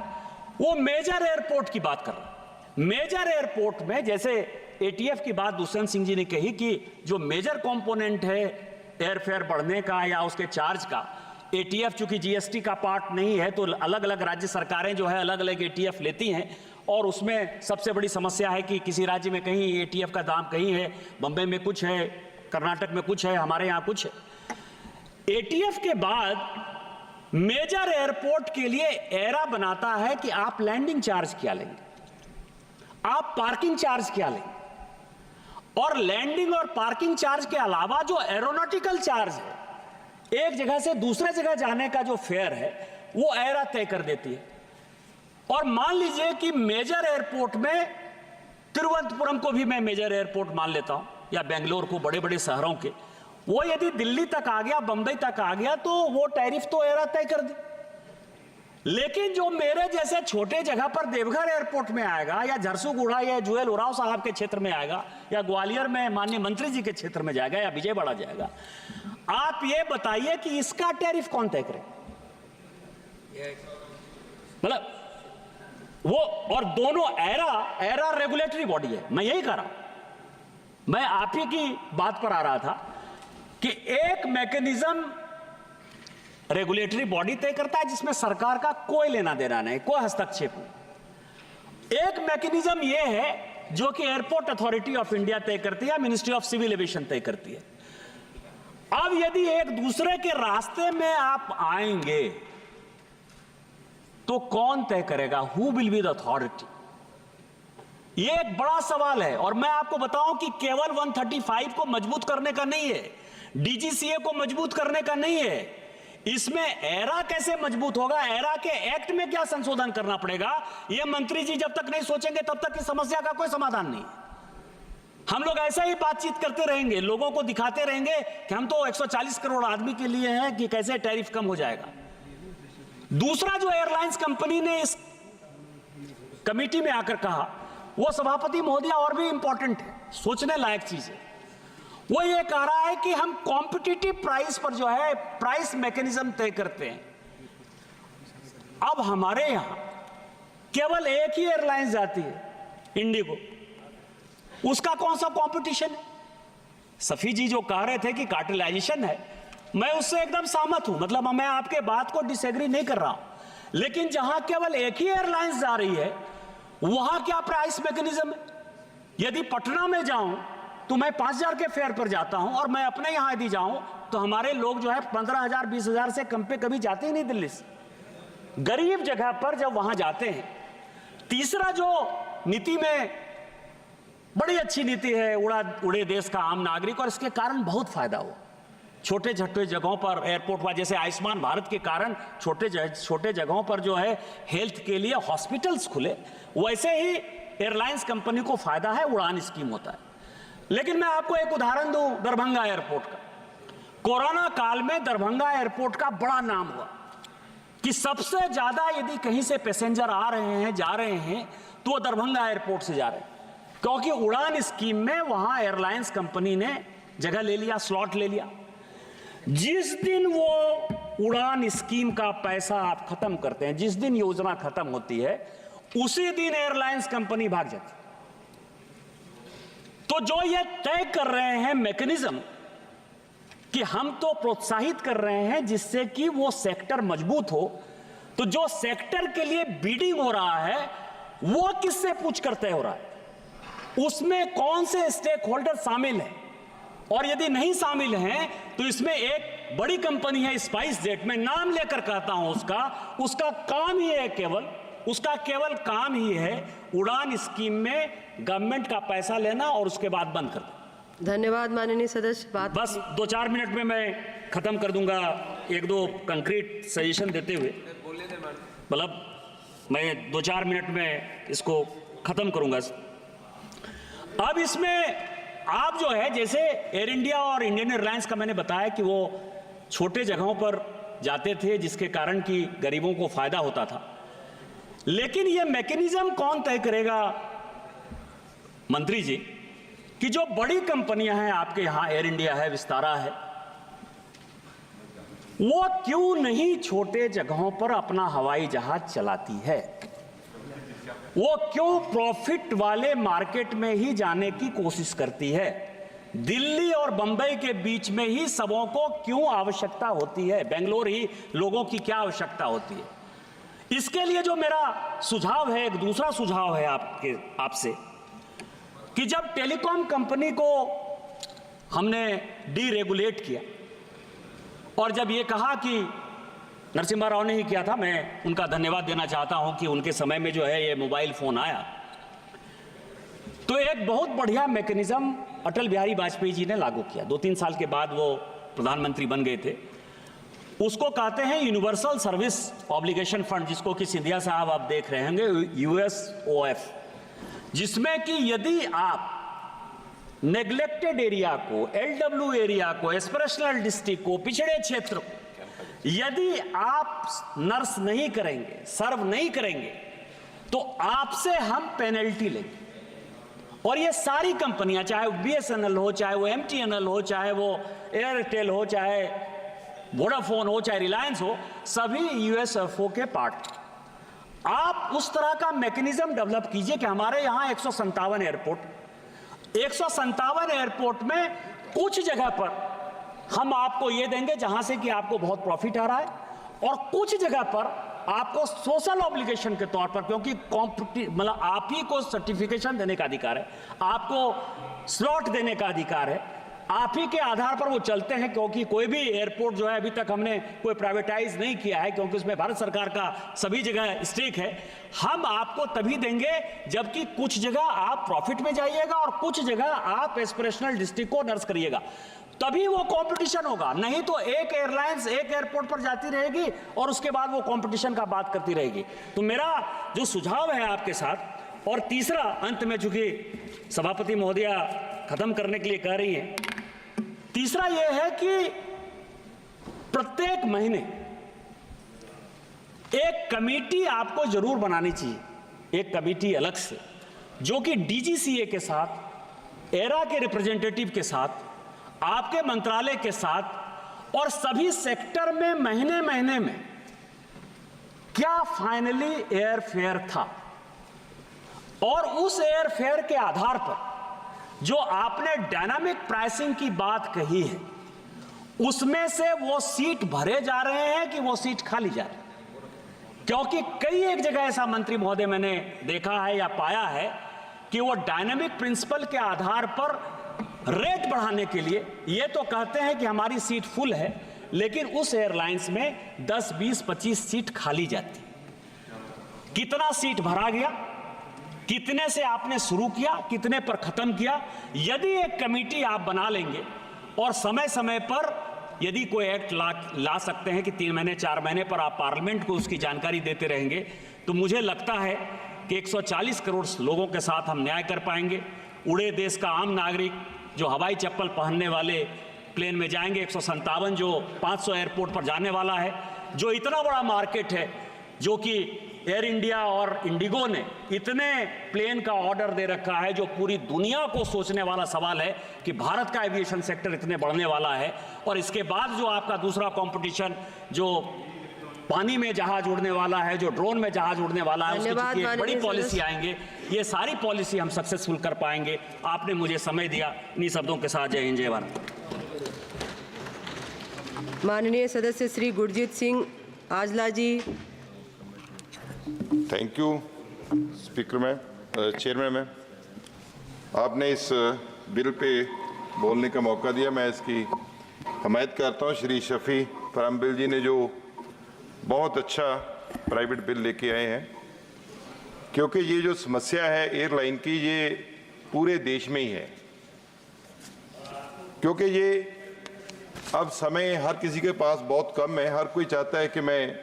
वो मेजर एयरपोर्ट की बात कर रहा है। मेजर एयरपोर्ट में जैसे एटीएफ की बात दुष्यंत सिंह जी ने कही कि जो मेजर कंपोनेंट है एयरफेयर बढ़ने का या उसके चार्ज का, एटीएफ चूंकि जीएसटी का पार्ट नहीं है, तो अलग अलग राज्य सरकारें जो है अलग अलग एटीएफ लेती हैं, और उसमें सबसे बड़ी समस्या है कि किसी राज्य में कहीं एटीएफ का दाम कहीं है, बंबई में कुछ है, कर्नाटक में कुछ है, हमारे यहाँ कुछ है। एटीएफ के बाद मेजर एयरपोर्ट के लिए एरा बनाता है कि आप लैंडिंग चार्ज क्या लेंगे, आप पार्किंग चार्ज क्या लेंगे, और लैंडिंग और पार्किंग चार्ज के अलावा जो एरोनॉटिकल चार्ज है, एक जगह से दूसरे जगह जाने का जो फेयर है, वो एरा तय कर देती है। और मान लीजिए कि मेजर एयरपोर्ट में, तिरुवनंतपुरम को भी मैं मेजर एयरपोर्ट मान लेता हूं, या बेंगलोर को, बड़े बड़े शहरों के, वो यदि दिल्ली तक आ गया, बंबई तक आ गया, तो वो टैरिफ तो एरा तय कर दे। लेकिन जो मेरे जैसे छोटे जगह पर देवघर एयरपोर्ट में आएगा, या झरसुगुड़ा या जुएल उराव साहब के क्षेत्र में आएगा, या ग्वालियर में माननीय मंत्री जी के क्षेत्र में जाएगा, या विजयवाड़ा जाएगा, आप ये बताइए कि इसका टैरिफ कौन तय करे। मतलब वो, और दोनों एरा रेगुलेटरी बॉडी है, मैं यही कह रहा हूं। मैं आप ही की बात पर आ रहा था कि एक मैकेनिज्म रेगुलेटरी बॉडी तय करता है जिसमें सरकार का कोई लेना देना नहीं, कोई हस्तक्षेप नहीं। एक मैकेनिज्म यह है जो कि एयरपोर्ट अथॉरिटी ऑफ इंडिया तय करती है, मिनिस्ट्री ऑफ सिविल एविएशन तय करती है। अब यदि एक दूसरे के रास्ते में आप आएंगे तो कौन तय करेगा, who will be the authority? ये एक बड़ा सवाल है। और मैं आपको बताऊं कि केवल 135 को मजबूत करने का नहीं है, डीजीसीए को मजबूत करने का नहीं है, इसमें एरा कैसे मजबूत होगा, एरा के एक्ट में क्या संशोधन करना पड़ेगा, यह मंत्री जी जब तक नहीं सोचेंगे तब तक इस समस्या का कोई समाधान नहीं। हम लोग ऐसा ही बातचीत करते रहेंगे, लोगों को दिखाते रहेंगे कि हम तो 140 करोड़ आदमी के लिए हैं कि कैसे टैरिफ कम हो जाएगा। दूसरा जो एयरलाइंस कंपनी ने इस कमेटी में आकर कहा, वो सभापति महोदय और भी इंपॉर्टेंट है, सोचने लायक चीज है। वो ये कह रहा है कि हम कॉम्पिटिटिव प्राइस पर जो है प्राइस मैकेनिज्म तय करते हैं। अब हमारे यहां केवल एक ही एयरलाइंस जाती है, इंडिगो, उसका कौन सा कंपटीशन है? सफी जी जो कह रहे थे कि कार्टेलाइजेशन है, मैं उससे एकदम सहमत हूं, मतलब मैं आपके बात को डिसएग्री नहीं कर रहा हूं, लेकिन जहां केवल एक ही एयरलाइंस जा रही है वहां क्या प्राइस मैकेनिज्म है? यदि पटना में जाऊं तो मैं 5,000 के फेयर पर जाता हूं, और मैं अपने यहां यदि जाऊं तो हमारे लोग जो है 15,000 20,000 से कम पे कभी जाते ही नहीं दिल्ली से, गरीब जगह पर जब वहां जाते हैं। तीसरा जो नीति में बड़ी अच्छी नीति है, उड़े देश का आम नागरिक, और इसके कारण बहुत फायदा हुआ। छोटे छोटे जगहों पर एयरपोर्ट हुआ, जैसे आयुष्मान भारत के कारण छोटे जगहों पर जो है हेल्थ के लिए हॉस्पिटल्स खुले, वैसे ही एयरलाइंस कंपनी को फायदा है, उड़ान स्कीम होता है। लेकिन मैं आपको एक उदाहरण दूं दरभंगा एयरपोर्ट का। कोरोना काल में दरभंगा एयरपोर्ट का बड़ा नाम हुआ कि सबसे ज्यादा यदि कहीं से पैसेंजर आ रहे हैं, जा रहे हैं, तो वो दरभंगा एयरपोर्ट से जा रहे हैं, क्योंकि उड़ान स्कीम में वहां एयरलाइंस कंपनी ने जगह ले लिया, स्लॉट ले लिया। जिस दिन वो उड़ान स्कीम का पैसा आप खत्म करते हैं, जिस दिन योजना खत्म होती है, उसी दिन एयरलाइंस कंपनी भाग जाती। तो जो ये तय कर रहे हैं मैकेनिज्म कि हम तो प्रोत्साहित कर रहे हैं जिससे कि वो सेक्टर मजबूत हो, तो जो सेक्टर के लिए बीडिंग हो रहा है वो किससे पूछकर तय हो रहा है, उसमें कौन से स्टेक होल्डर शामिल हैं, और यदि नहीं शामिल हैं तो इसमें एक बड़ी कंपनी है स्पाइस जेट, मैं नाम लेकर कहता हूं उसका काम ही है, उसका केवल काम ही है उड़ान स्कीम में गवर्नमेंट का पैसा लेना और उसके बाद बंद कर देना। धन्यवाद माननीय सदस्य। बात बस 2-4 मिनट में मैं खत्म कर दूंगा, 1-2 कंक्रीट सजेशन देते हुए, मतलब मैं 2-4 मिनट में इसको खत्म करूंगा। अब इसमें आप जो है, जैसे एयर इंडिया और इंडियन एयरलाइंस का मैंने बताया कि वो छोटे जगहों पर जाते थे जिसके कारण कि गरीबों को फायदा होता था, लेकिन ये मैकेनिज्म कौन तय करेगा मंत्री जी, कि जो बड़ी कंपनियां हैं आपके यहां, एयर इंडिया है, विस्तारा है, वो क्यों नहीं छोटे जगहों पर अपना हवाई जहाज चलाती है? वो क्यों प्रॉफिट वाले मार्केट में ही जाने की कोशिश करती है? दिल्ली और बंबई के बीच में ही सबों को क्यों आवश्यकता होती है? बेंगलोर ही लोगों की क्या आवश्यकता होती है? इसके लिए जो मेरा सुझाव है, एक दूसरा सुझाव है आपसे, कि जब टेलीकॉम कंपनी को हमने डीरेगुलेट किया, और जब ये कहा कि नरसिम्हा राव ने ही किया था, मैं उनका धन्यवाद देना चाहता हूं कि उनके समय में जो है ये मोबाइल फोन आया, तो एक बहुत बढ़िया मैकेनिज्म अटल बिहारी वाजपेयी जी ने लागू किया। 2-3 साल के बाद वो प्रधानमंत्री बन गए थे। उसको कहते हैं यूनिवर्सल सर्विस ऑब्लिगेशन फंड, जिसको कि सिंधिया साहब आप देख रहे होंगे, USOF, जिसमें कि यदि आप नेग्लेक्टेड एरिया को, LW एरिया को, एस्पिरेशनल डिस्ट्रिक्ट को, पिछड़े क्षेत्र को, यदि आप नर्स नहीं करेंगे, सर्व नहीं करेंगे, तो आपसे हम पेनल्टी लेंगे। और ये सारी कंपनियां, चाहे वो BSNL हो, चाहे वो MTNL हो, चाहे वो एयरटेल हो, चाहे वोडाफोन हो, चाहे रिलायंस हो, सभी USFO के पार्ट। आप उस तरह का मैकेनिज्म डेवलप कीजिए कि हमारे यहां 157 एयरपोर्ट में कुछ जगह पर हम आपको ये देंगे जहां से कि आपको बहुत प्रॉफिट आ रहा है, और कुछ जगह पर आपको सोशल ऑब्लिगेशन के तौर पर, क्योंकि मतलब आप ही को सर्टिफिकेशन देने का अधिकार है, आपको स्लॉट देने का अधिकार है, आप ही के आधार पर वो चलते हैं, क्योंकि कोई भी एयरपोर्ट जो है अभी तक हमने कोई प्राइवेटाइज नहीं किया है, क्योंकि उसमें भारत सरकार का सभी जगह स्टेक है। हम आपको तभी देंगे जबकि कुछ जगह आप प्रॉफिट में जाइएगा और कुछ जगह आप एस्पिरेशनल डिस्ट्रिक्ट को नर्स करिएगा। तभी वो कंपटीशन होगा, नहीं तो एक एयरलाइंस एक एयरपोर्ट पर जाती रहेगी और उसके बाद वो कंपटीशन का बात करती रहेगी। तो मेरा जो सुझाव है आपके साथ, और तीसरा अंत में, चूंकि सभापति महोदया खत्म करने के लिए कह रही है, तीसरा यह है कि प्रत्येक महीने एक कमेटी आपको जरूर बनानी चाहिए, एक कमेटी अलग से, जो कि डीजीसीए के साथ, एरा के रिप्रेजेंटेटिव के साथ, आपके मंत्रालय के साथ और सभी सेक्टर में महीने महीने में क्या फाइनली एयर फेयर था, और उस एयर फेयर के आधार पर जो आपने डायनामिक प्राइसिंग की बात कही है, उसमें से वो सीट भरे जा रहे हैं कि वो सीट खाली जा रही है। क्योंकि कई एक जगह ऐसा मंत्री महोदय मैंने देखा है या पाया है कि वो डायनामिक प्रिंसिपल के आधार पर रेट बढ़ाने के लिए ये तो कहते हैं कि हमारी सीट फुल है, लेकिन उस एयरलाइंस में 10, 20, 25 सीट खाली जाती। कितना सीट भरा गया, कितने से आपने शुरू किया, कितने पर खत्म किया? यदि एक कमेटी आप बना लेंगे और समय समय पर यदि कोई एक्ट ला सकते हैं कि 3 महीने 4 महीने पर आप पार्लियामेंट को उसकी जानकारी देते रहेंगे, तो मुझे लगता है कि 140 करोड़ लोगों के साथ हम न्याय कर पाएंगे। उड़े देश का आम नागरिक जो हवाई चप्पल पहनने वाले प्लेन में जाएंगे, 157 जो 500 एयरपोर्ट पर जाने वाला है, जो इतना बड़ा मार्केट है, जो कि एयर इंडिया और इंडिगो ने इतने प्लेन का ऑर्डर दे रखा है, जो पूरी दुनिया को सोचने वाला सवाल है कि भारत का एविएशन सेक्टर इतने बढ़ने वाला है। और इसके बाद जो आपका दूसरा कंपटीशन, जो पानी में जहाज उड़ने वाला है, जो ड्रोन में जहाज उड़ने वाला है, उसकी चूंकि एक बड़ी पॉलिसी आएंगे, ये सारी पॉलिसी हम सक्सेसफुल कर पाएंगे। आपने मुझे समय दिया। इन्हीं शब्दों के साथ जय हिंद, जय भारत। माननीय सदस्य Shri Gurjeet Singh Aujla ji. Thank you speaker ma'am, chairman ma'am, आपने इस बिल पे बोलने का मौका दिया। मैं इसकी हमायत करता हूँ। श्री शफी फरामबिल जी ने जो बहुत अच्छा प्राइवेट बिल लेके आए हैं, क्योंकि ये जो समस्या है एयरलाइन की, ये पूरे देश में ही है। क्योंकि ये अब समय हर किसी के पास बहुत कम है, हर कोई चाहता है कि मैं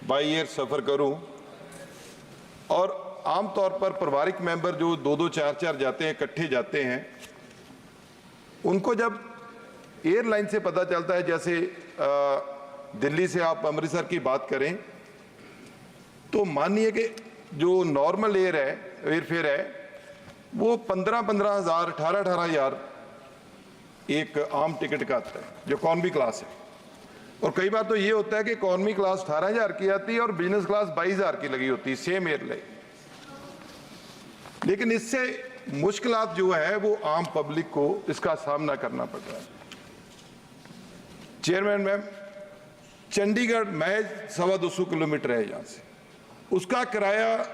बाई एयर सफ़र करूं, और आमतौर पर पारिवारिक मेंबर जो 2-2, 4-4 जाते हैं, इकट्ठे जाते हैं, उनको जब एयरलाइन से पता चलता है, जैसे दिल्ली से आप अमृतसर की बात करें, तो मानिए कि जो नॉर्मल एयरफेयर है वो 15-15 हज़ार, 18-18 हज़ार एक आम टिकट का आता है, जो इकॉनमी क्लास है। और कई बार तो ये होता है कि इकॉनमी क्लास 18,000 की आती है और बिजनेस क्लास 22,000 की लगी होती है, सेम एयरलाइन। लेकिन इससे मुश्किलात जो है वो आम पब्लिक को इसका सामना करना पड़ रहा है। चेयरमैन मैम, चंडीगढ़ महज 225 किलोमीटर है यहाँ से, उसका किराया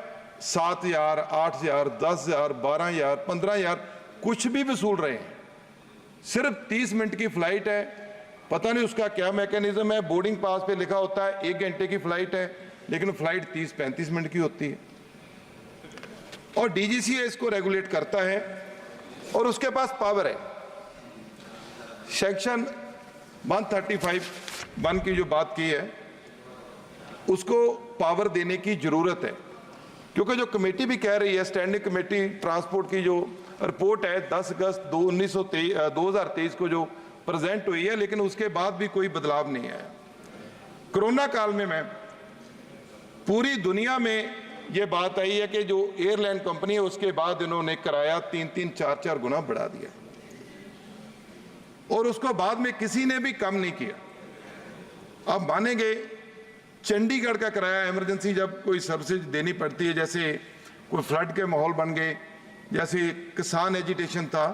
7,000, 8,000, 10,000, 12,000, 15,000 कुछ भी वसूल रहे हैं। सिर्फ 30 मिनट की फ्लाइट है, पता नहीं उसका क्या मैकेनिज्म है। बोर्डिंग पास पे लिखा होता है 1 घंटे की फ्लाइट है, लेकिन फ्लाइट 30-35 मिनट की होती है। और डीजीसीए इसको रेगुलेट करता है और उसके पास पावर है। सेक्शन 135(1) की जो बात की है, उसको पावर देने की जरूरत है, क्योंकि जो कमेटी भी कह रही है, स्टैंडिंग कमेटी ट्रांसपोर्ट की जो रिपोर्ट है 10 अगस्त 2023 को जो प्रेजेंट हुई है, लेकिन उसके बाद भी कोई बदलाव नहीं आया। कोरोना काल में मैम पूरी दुनिया में ये बात आई है कि जो एयरलाइन कंपनी है उसके बाद इन्होंने किराया 3-3, 4-4 गुना बढ़ा दिया, और उसको बाद में किसी ने भी कम नहीं किया। अब मानेंगे चंडीगढ़ का किराया इमरजेंसी जब कोई सर्विसेज देनी पड़ती है, जैसे कोई फ्लड के माहौल बन गए, जैसे किसान एजिटेशन था,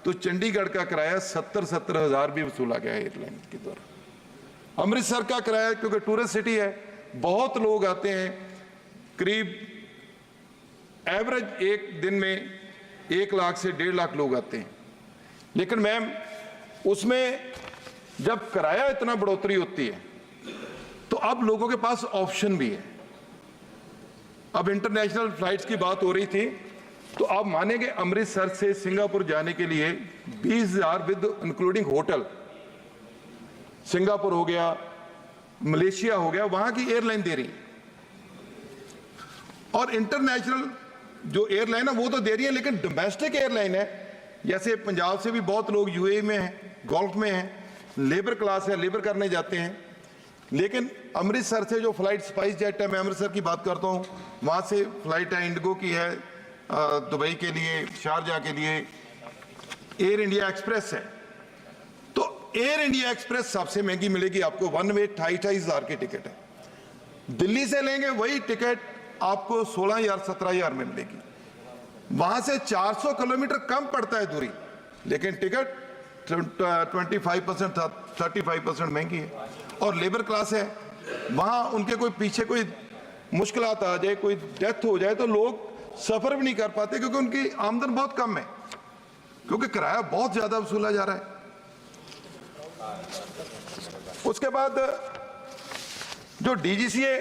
तो चंडीगढ़ का किराया 70-70 हज़ार भी वसूला गया एयरलाइन के द्वारा। अमृतसर का किराया, क्योंकि टूरिस्ट सिटी है, बहुत लोग आते हैं, करीब एवरेज एक दिन में 1 लाख से 1.5 लाख लोग आते हैं। लेकिन मैम उसमें जब किराया इतना बढ़ोतरी होती है, तो अब लोगों के पास ऑप्शन भी है। अब इंटरनेशनल फ्लाइट्स की बात हो रही थी, तो आप मानेंगे अमृतसर से सिंगापुर जाने के लिए 20,000 विद इंक्लूडिंग होटल सिंगापुर हो गया, मलेशिया हो गया, वहां की एयरलाइन दे रही है। और इंटरनेशनल जो एयरलाइन है वो तो दे रही है, लेकिन डोमेस्टिक एयरलाइन है, जैसे पंजाब से भी बहुत लोग यूएई में हैं, गल्फ में हैं, लेबर क्लास है, लेबर करने जाते हैं। लेकिन अमृतसर से जो फ्लाइट स्पाइस जेट है, मैं अमृतसर की बात करता हूँ, वहाँ से फ्लाइट है, इंडिगो की है दुबई के लिए, शारजा के लिए, एयर इंडिया एक्सप्रेस है। तो एयर इंडिया एक्सप्रेस सबसे महंगी मिलेगी आपको, वन वे 28,000 की टिकट है। दिल्ली से लेंगे वही टिकट आपको 16,000 17,000 में मिलेगी। वहां से 400 किलोमीटर कम पड़ता है दूरी, लेकिन टिकट 25% 35% महंगी है। और लेबर क्लास है, वहां उनके कोई पीछे कोई मुश्किलात आ जाए, कोई डेथ हो जाए, तो लोग सफर भी नहीं कर पाते, क्योंकि उनकी आमदन बहुत कम है, क्योंकि किराया बहुत ज्यादा वसूला जा रहा है। उसके बाद जो डीजीसीए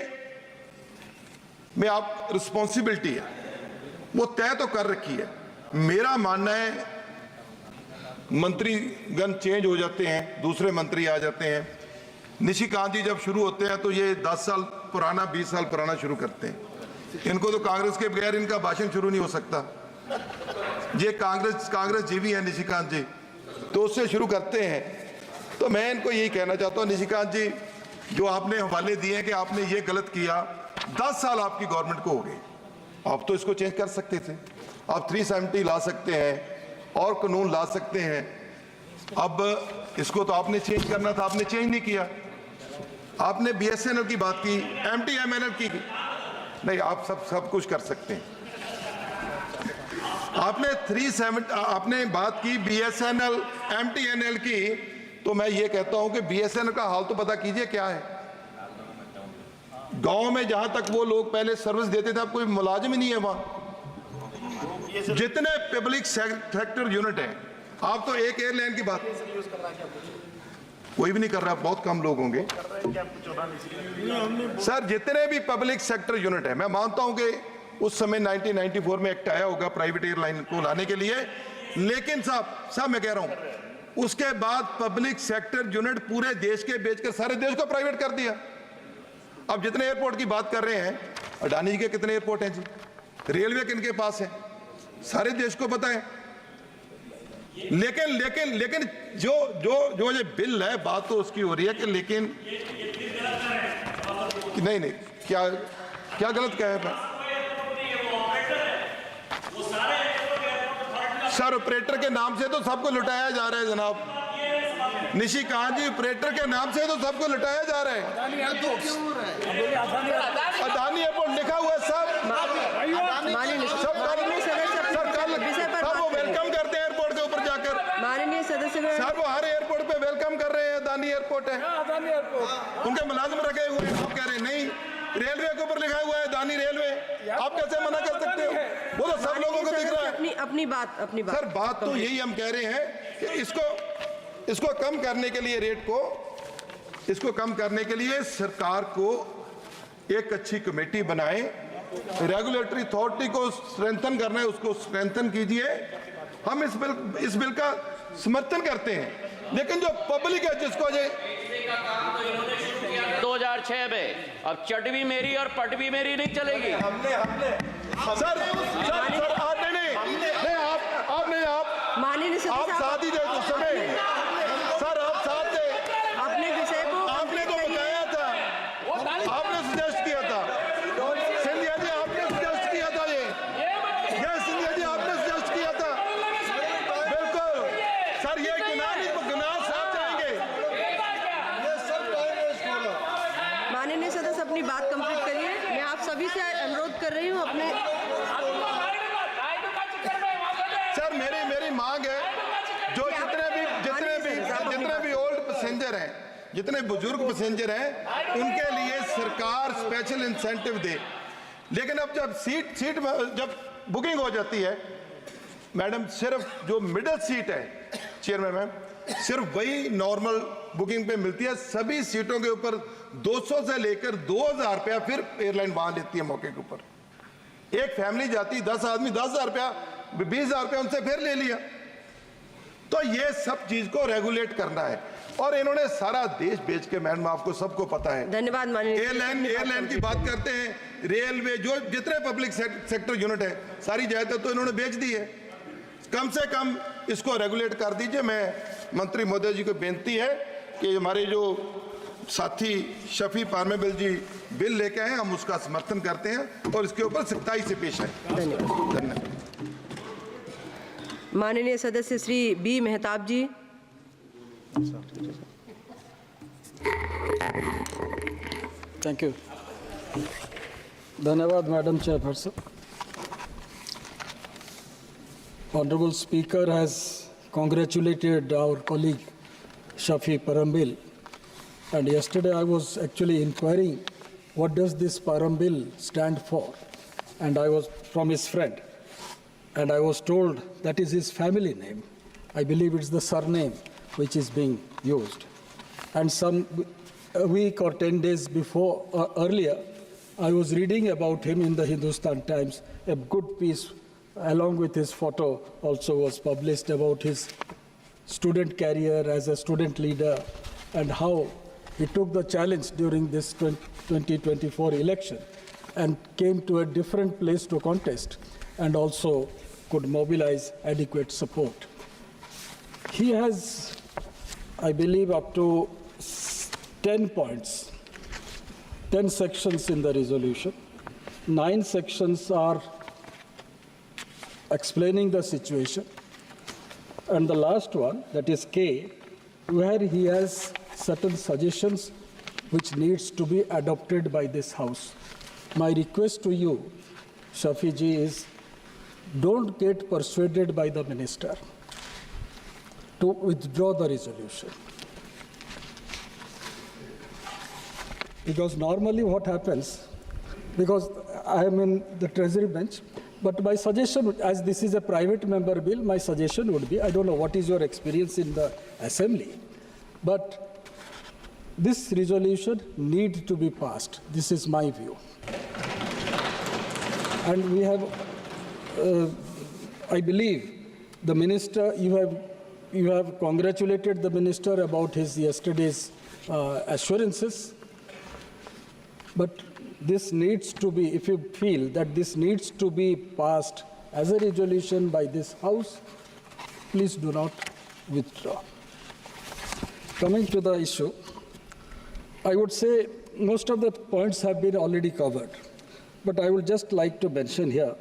में आप रिस्पॉन्सिबिलिटी है वो तय तो कर रखी है। मेरा मानना है मंत्रीगण चेंज हो जाते हैं, दूसरे मंत्री आ जाते हैं। निशिकांत जी जब शुरू होते हैं तो ये 10 साल पुराना 20 साल पुराना शुरू करते हैं। इनको तो कांग्रेस के बगैर इनका भाषण शुरू नहीं हो सकता। ये कांग्रेस जीवी है निशिकांत जी, तो उससे शुरू करते हैं। तो मैं इनको यही कहना चाहता हूँ, निशिकांत जी जो आपने हवाले दिए हैं कि आपने ये गलत किया, 10 साल आपकी गवर्नमेंट को हो गए, आप तो इसको चेंज कर सकते थे। आप 370 ला सकते हैं और कानून ला सकते हैं। अब इसको तो आपने चेंज करना था, आपने चेंज नहीं किया। आपने बीएसएनएल की बात की, एमटीएनएल की नहीं, आप सब कुछ कर सकते हैं। आपने 370 आपने बात की बीएसएनएल एमटीएनएल की, तो मैं ये कहता हूं कि बीएसएनएल का हाल तो पता कीजिए क्या है। गांव में जहां तक वो लोग पहले सर्विस देते थे, अब कोई मुलाजिम ही नहीं है वहां। जितने पब्लिक सेक्टर यूनिट हैं, आप तो एक एयरलाइन की बात कोई भी नहीं कर रहा, बहुत कम लोग होंगे सर। जितने भी पब्लिक सेक्टर यूनिट है, मैं मानता हूं कि उस समय 1994 में एक्ट आया होगा प्राइवेट एयरलाइन को लाने के लिए, लेकिन साहब मैं कह रहा हूं उसके बाद पब्लिक सेक्टर यूनिट पूरे देश के बेचकर सारे देश को प्राइवेट कर दिया। अब जितने एयरपोर्ट की बात कर रहे हैं, अडानी जी के कितने एयरपोर्ट हैं जी, रेलवे किनके पास है, सारे देश को पता है। लेकिन जो ये बिल है, बात तो उसकी हो रही है कि लेकिन नहीं क्या गलत कहा है सर। ऑपरेटर के नाम से तो सबको लुटाया जा रहा है जनाब। निशिकांत जी, ऑपरेटर के नाम से तो सबको लुटाया जा रहा है। अदानी एयरपोर्ट लिखा हुआ है सब सर वो वेलकम करते हैं एयरपोर्ट के ऊपर जाकर। माननीय सदस्य सर वो हर एयरपोर्ट पे वेलकम कर रहे हैं, अदानी एयरपोर्ट है, उनके मुलाजिम रखे हुए हैं। आप कह रहे हैं नहीं, रेलवे के ऊपर लिखा हुआ है अदानी रेलवे, आप कैसे मना कर सकते हो? वो तो सब लोगों को दिख रहा है। अपनी बात सर बात तो यही हम कह रहे हैं कि इसको कम करने के लिए, रेट को इसको कम करने के लिए सरकार को एक अच्छी कमेटी बनाए, रेगुलेटरी अथॉरिटी को स्ट्रेंथन करना है, उसको स्ट्रेंथन कीजिए। हम इस बिल का समर्थन करते हैं, लेकिन जो पब्लिक है जिसको 2006 में, अब चट भी मेरी और पट भी मेरी नहीं चलेगी। सर माननीय आप साथ ही थे उस समय, सर आप साथ थे, अपने विषय को आपने तो बताया था, आपने सजेस्ट किया था, सिंधिया जी आपने सजेस्ट किया था, ये सिंधिया जी आपने सजेस्ट किया था, बिल्कुल सर। ये गुनाह साथ जाएंगे। माननीय सदस्य अपनी बात कंप्लीट करिए। मैं आप सभी से अनुरोध कर रही हूँ अपने सर मेरी मांग है, जो जितने भी ओल्ड पैसेंजर हैं, जितने बुजुर्ग पैसेंजर हैं, उनके लिए सरकार स्पेशल इंसेंटिव दे। लेकिन अब जब सीट जब बुकिंग हो जाती है मैडम, सिर्फ जो मिडिल सीट है चेयरमैन मैम, सिर्फ वही नॉर्मल बुकिंग पे मिलती है। सभी सीटों के ऊपर 200 से लेकर 2000 रुपया फिर एयरलाइन वहां लेती है मौके के ऊपर। एक फैमिली जाती 10 आदमी, 10,000 रुपया 20,000 रुपया उनसे फिर ले लिया। तो ये सब चीज को रेगुलेट करना है। और इन्होंने सारा देश बेच के, मैडम आपको सबको पता है। धन्यवाद माननीय एयरलाइन की बात करते हैं, रेलवे, जो जितने पब्लिक सेक्टर यूनिट है, सारी जायदाद तो इन्होंने बेच दी है। कम से कम इसको रेगुलेट कर दीजिए। मैं मंत्री महोदय जी को बेनती है कि हमारे जो साथी शफी पार्मेबिल जी बिल लेके आए, हम उसका समर्थन करते हैं और इसके ऊपर सख्ताई से पेश आए। धन्यवाद। माननीय सदस्य Shri B Mehtab ji. Thank you. Dhanyavad, Madam Chairperson. Honorable Speaker has congratulated our colleague Shafi Parambil, and yesterday I was actually inquiring what does this Parambil stand for, and I was from his friend, and I was told that is his family name. I believe it's the surname which is being used. And a week or 10 days before, earlier, I was reading about him in the Hindustan Times. A good piece, along with his photo, also was published about his student career as a student leader and how he took the challenge during this 2024 election and came to a different place to contest and also could mobilize adequate support. He has, I believe, up to 10 points, 10 sections in the resolution. 9 sections are explaining the situation. And the last one, that is K, where he has certain suggestions which needs to be adopted by this House. My request to you, Shafi ji, is don't get persuaded by the minister to withdraw the resolution. Because normally what happens, because I am in the Treasury bench, but my suggestion, as this is a private member bill, my suggestion would be, I don't know what is your experience in the Assembly, but this resolution needs to be passed. This is my view. And we have, I believe, the minister, you have congratulated the minister about his yesterday's assurances. But this needs to be, if you feel that this needs to be passed as a resolution by this House, please do not withdraw. Coming to the issue, I would say most of the points have been already covered, but I would just like to mention here,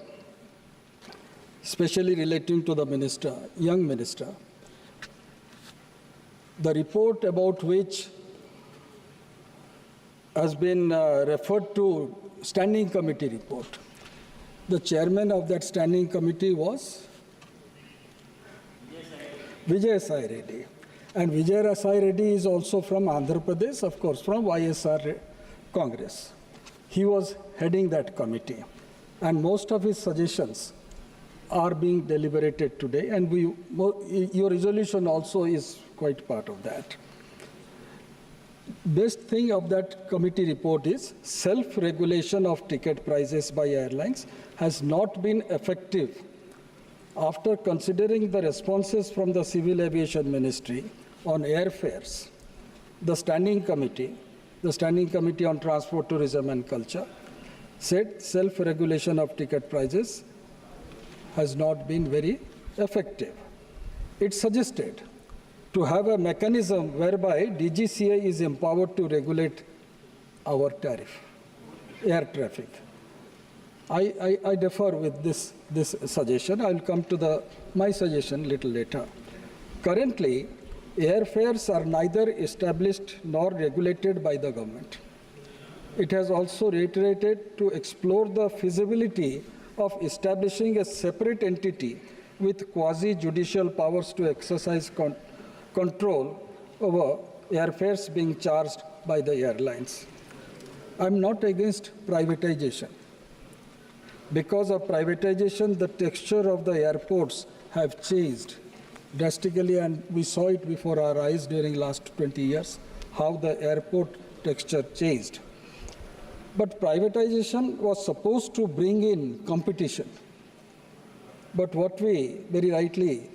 especially relating to the minister, young minister, the report about which has been referred to standing committee report. The chairman of that standing committee was Vijay Sai Reddy. And Vijay Sai Reddy is also from Andhra Pradesh, of course, from YSR Congress. He was heading that committee. And most of his suggestions are being deliberated today. And your resolution also is quite part of that. Best thing of that committee report is self-regulation of ticket prices by airlines has not been effective. After considering the responses from the Civil Aviation Ministry on airfares, the Standing Committee on Transport, Tourism and Culture, said self-regulation of ticket prices has not been very effective. It suggested to have a mechanism whereby DGCA is empowered to regulate our tariff, air traffic. I differ with this suggestion. I will come to my suggestion a little later. Currently, airfares are neither established nor regulated by the government. It has also reiterated to explore the feasibility of establishing a separate entity with quasi-judicial powers to exercise control over airfares being charged by the airlines. I'm not against privatization. Because of privatization, the texture of the airports have changed drastically, and we saw it before our eyes during last 20 years, how the airport texture changed. But privatization was supposed to bring in competition. But what we very rightly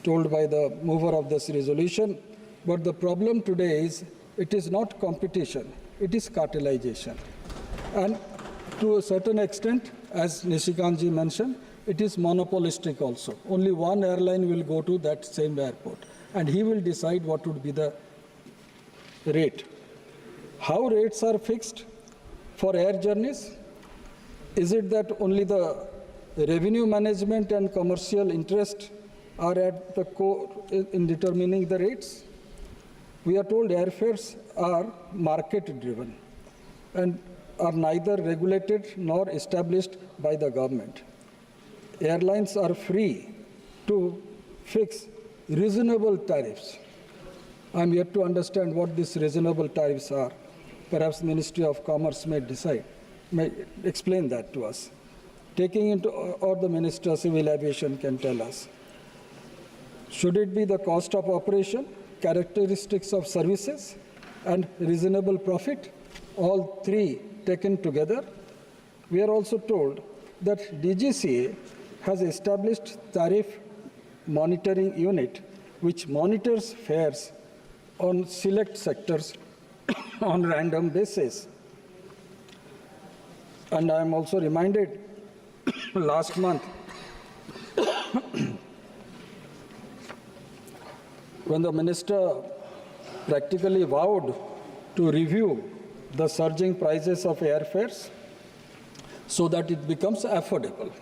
told by the mover of this resolution But the problem today is it is not competition, it is cartelization. And to a certain extent, as Nishikantji mentioned, it is monopolistic also. Only one airline will go to that same airport, and he will decide what would be the rate. How rates are fixed for air journeys? Is it that only the revenue management and commercial interest are at the core in determining the rates? We are told airfares are market driven and are neither regulated nor established by the government. Airlines are free to fix reasonable tariffs. I'm yet to understand what these reasonable tariffs are. Perhaps Ministry of Commerce may explain that to us. Taking into, or the Minister of Civil Aviation can tell us. Should it be the cost of operation, characteristics of services, and reasonable profit? All three taken together. We are also told that DGCA has established tariff monitoring unit which monitors fares on select sectors on random basis. And I am also reminded last month when the minister practically vowed to review the surging prices of airfares so that it becomes affordable.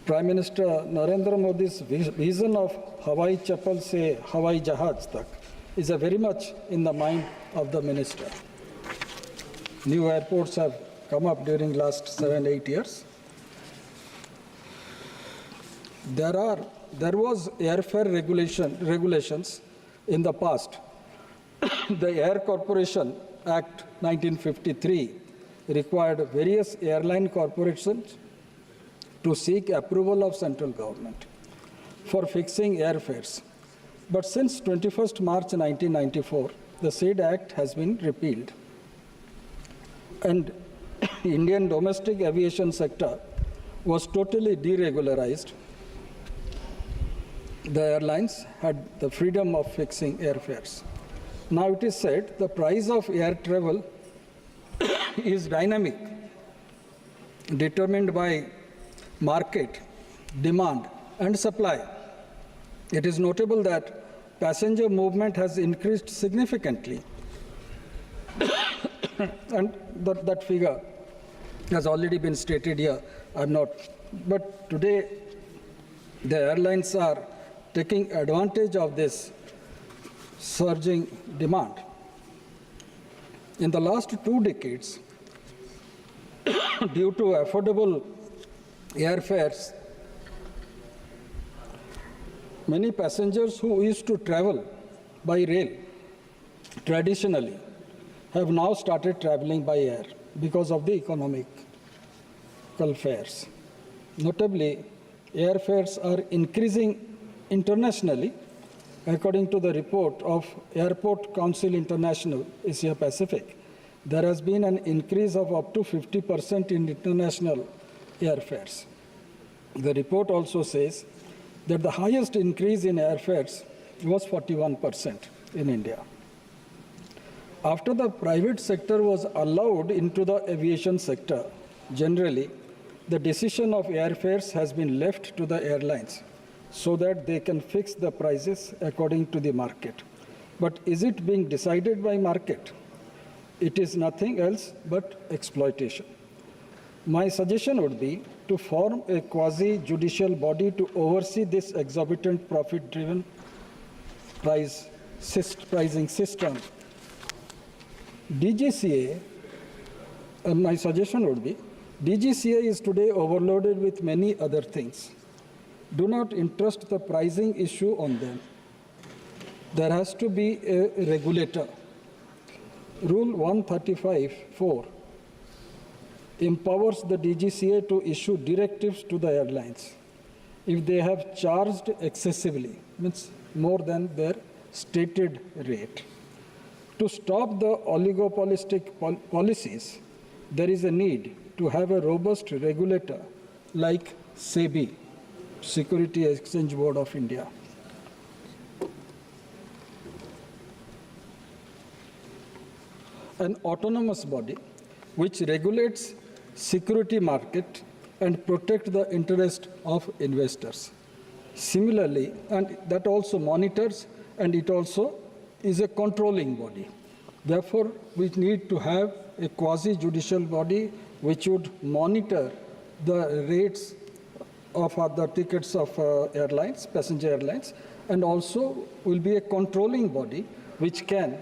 Prime Minister Narendra Modi's vision of Hawai Chappal se Hawai Jahaz tak is very much in the mind of the minister. New airports have come up during last 7-8 years. There was airfare regulations in the past. The Air Corporation Act 1953 required various airline corporations to seek approval of central government for fixing airfares. But since 21st March 1994, the said act has been repealed. And Indian domestic aviation sector was totally deregularized. The airlines had the freedom of fixing airfares. Now it is said the price of air travel is dynamic, determined by market, demand, and supply. It is notable that passenger movement has increased significantly. And that figure has already been stated here. But today, the airlines are taking advantage of this surging demand. In the last 2 decades, due to affordable airfares, many passengers who used to travel by rail traditionally have now started traveling by air because of the economical fares. Notably, airfares are increasing internationally. According to the report of Airport Council International, Asia Pacific, there has been an increase of up to 50% in international airfares. The report also says that the highest increase in airfares was 41% in India. After the private sector was allowed into the aviation sector, generally, the decision of airfares has been left to the airlines so that they can fix the prices according to the market. But is it being decided by market? It is nothing else but exploitation. My suggestion would be to form a quasi-judicial body to oversee this exorbitant profit-driven pricing system. DGCA, my suggestion would be, DGCA is today overloaded with many other things. Do not entrust the pricing issue on them. There has to be a regulator. Rule 135(4) empowers the DGCA to issue directives to the airlines if they have charged excessively, means more than their stated rate. To stop the oligopolistic policies, there is a need to have a robust regulator like SEBI, Security Exchange Board of India. an autonomous body which regulates security market and protect the interest of investors. Similarly, and that also monitors, and it also is a controlling body. Therefore, we need to have a quasi-judicial body which would monitor the rates of the tickets of airlines, passenger airlines, and also will be a controlling body which can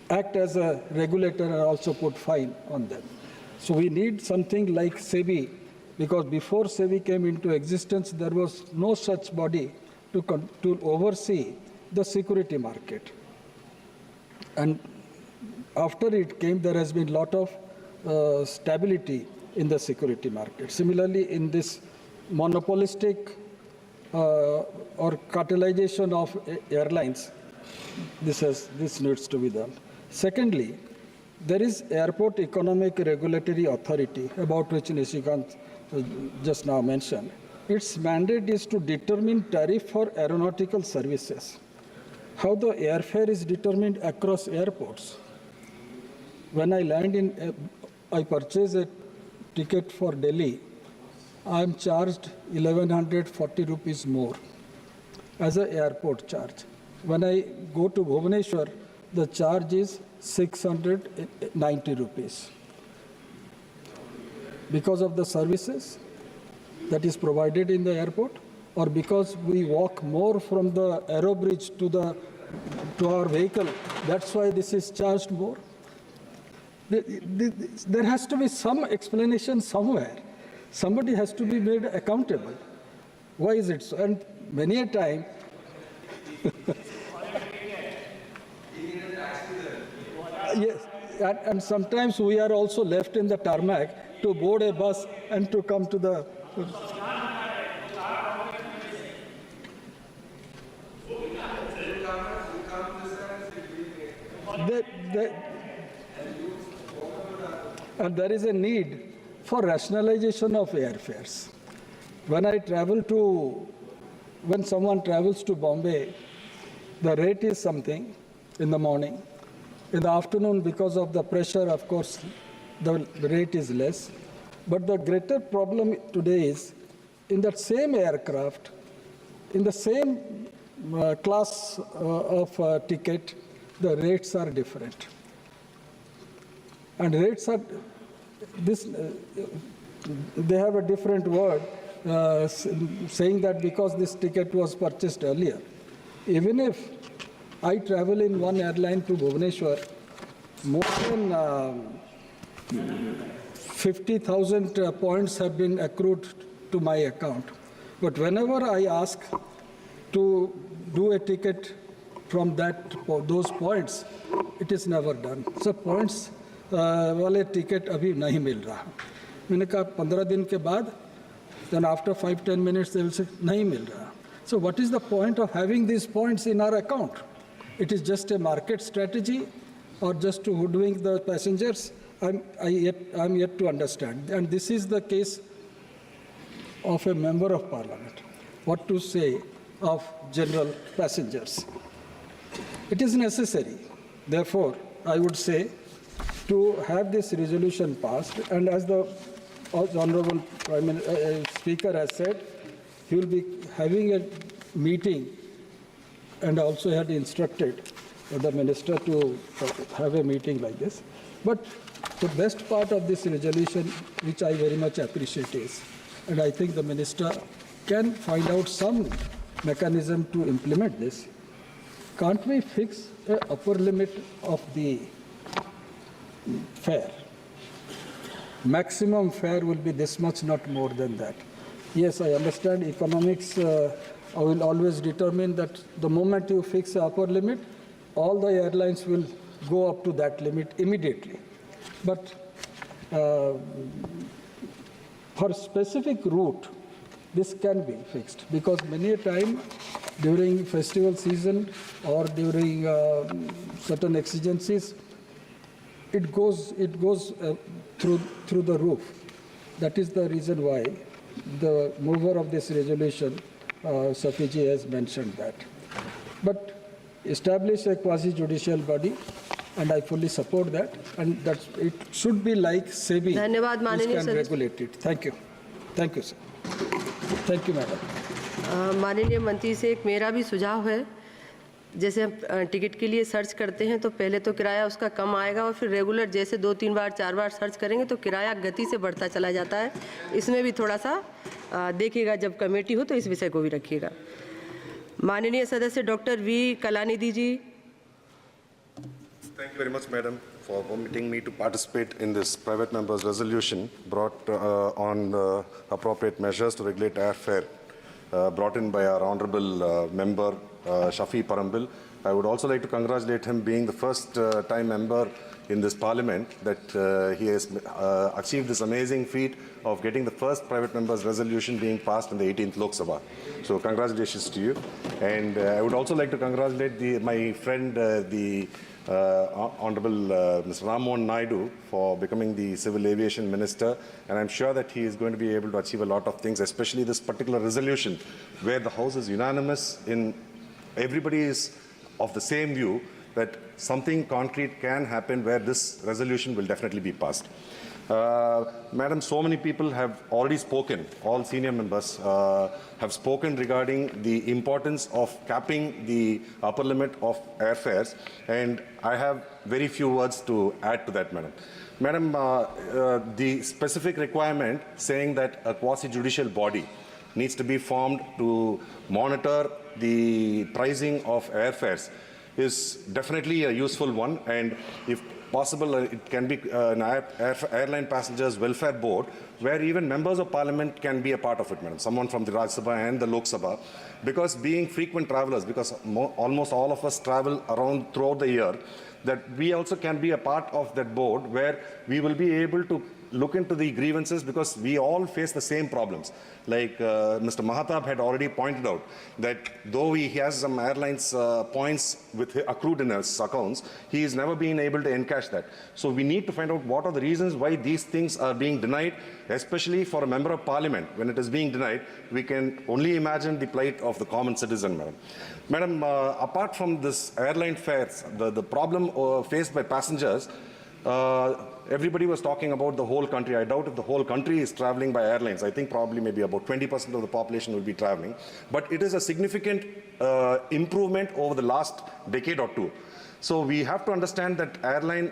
act as a regulator and also put fine on them. So we need something like SEBI, because before SEBI came into existence, there was no such body to oversee the security market. And after it came, there has been a lot of stability in the security market. Similarly, in this monopolistic or cartelization of airlines, this needs to be done. Secondly, there is Airport Economic Regulatory Authority, about which Nishikant just now mentioned. Its mandate is to determine tariff for aeronautical services. How the airfare is determined across airports. When I land I purchase a ticket for Delhi, I am charged 1140 rupees more as an airport charge. When I go to Bhubaneswar, the charge is 690 rupees. Because of the services that is provided in the airport, or because we walk more from the aero bridge to our vehicle, that's why this is charged more. There has to be some explanation somewhere. Somebody has to be made accountable. Why is it so? And many a time, yes, and sometimes we are also left in the tarmac to board a bus and to come to the. And there is a need for rationalization of airfares. When someone travels to Bombay, the rate is something in the morning. In the afternoon, because of the pressure, of course, the rate is less. But the greater problem today is, in that same aircraft, in the same class of ticket, the rates are different. And rates are, they have a different word, saying that because this ticket was purchased earlier. Even if I travel in one airline to Bhubaneswar, more than 50,000 points have been accrued to my account. But whenever I ask to do a ticket from those points, it is never done. So points वाले ticket अभी नहीं मिल रहा. मैंने कहा 15 दिन के बाद, then after 5-10 minutes they will say नहीं मिल रहा. So what is the point of having these points in our account? It is just a market strategy or just to hoodwink the passengers? I'm yet to understand. And this is the case of a member of parliament. What to say of general passengers? It is necessary. Therefore, I would say to have this resolution passed, and as the Honorable Speaker has said, he will be having a meeting and also had instructed the Minister to have a meeting like this. But the best part of this resolution, which I very much appreciate, is, and I think the Minister can find out some mechanism to implement this, can't we fix an upper limit of the fare? Maximum fare will be this much, not more than that. Yes, I understand economics will always determine that the moment you fix the upper limit, all the airlines will go up to that limit immediately. But for specific route, this can be fixed, because many a time during festival season or during certain exigencies, it goes through the roof. That is the reason why the mover of this resolution, Safiji, has mentioned that. But establish a quasi-judicial body and I fully support that. And that it should be like SEBI, धन्यवाद, which माननीय can सदस्य। regulate it. Thank you. Thank you, sir. Thank you, madam. माननीय मंत्री से एक मेरा भी सुझाव है, जैसे हम टिकट के लिए सर्च करते हैं तो पहले तो किराया उसका कम आएगा और फिर रेगुलर जैसे 2-3 बार 4 बार सर्च करेंगे तो किराया गति से बढ़ता चला जाता है। इसमें भी थोड़ा सा देखिएगा, जब कमेटी हो तो इस विषय को भी रखिएगा। माननीय सदस्य doctor V Kalanidhi ji. Thank you very much, Madam, for permitting me to participate in this private member's resolution brought on appropriate measures to regulate airfare brought in by our honorable member Shafi Parambil. I would also like to congratulate him being the first time member in this parliament that he has achieved this amazing feat of getting the first private member's resolution being passed in the 18th Lok Sabha. So congratulations to you. And I would also like to congratulate my friend, the Honorable Mr. Rammohan Naidu for becoming the Civil Aviation Minister, and I'm sure that he is going to be able to achieve a lot of things, especially this particular resolution where the House is unanimous in everybody is of the same view that something concrete can happen where this resolution will definitely be passed. Madam, so many people have already spoken, all senior members have spoken regarding the importance of capping the upper limit of airfares, and I have very few words to add to that, Madam. Madam, the specific requirement saying that a quasi-judicial body needs to be formed to monitor the pricing of airfares is definitely a useful one, and if possible, it can be an airline passengers welfare board where even members of parliament can be a part of it, madam. Someone from the Rajya Sabha and the Lok Sabha, because being frequent travelers, because almost all of us travel around throughout the year, that we also can be a part of that board where we will be able to look into the grievances, because we all face the same problems. Like Mr. Mahatab had already pointed out that though he has some airlines points with accrued in his accounts, he has never been able to encash that. So we need to find out what are the reasons why these things are being denied, especially for a member of parliament. When it is being denied, we can only imagine the plight of the common citizen, madam. Madam, apart from this airline fares, the problem faced by passengers, everybody was talking about the whole country. I doubt if the whole country is traveling by airlines. I think probably maybe about 20% of the population will be traveling. But it is a significant improvement over the last decade or two. So we have to understand that airline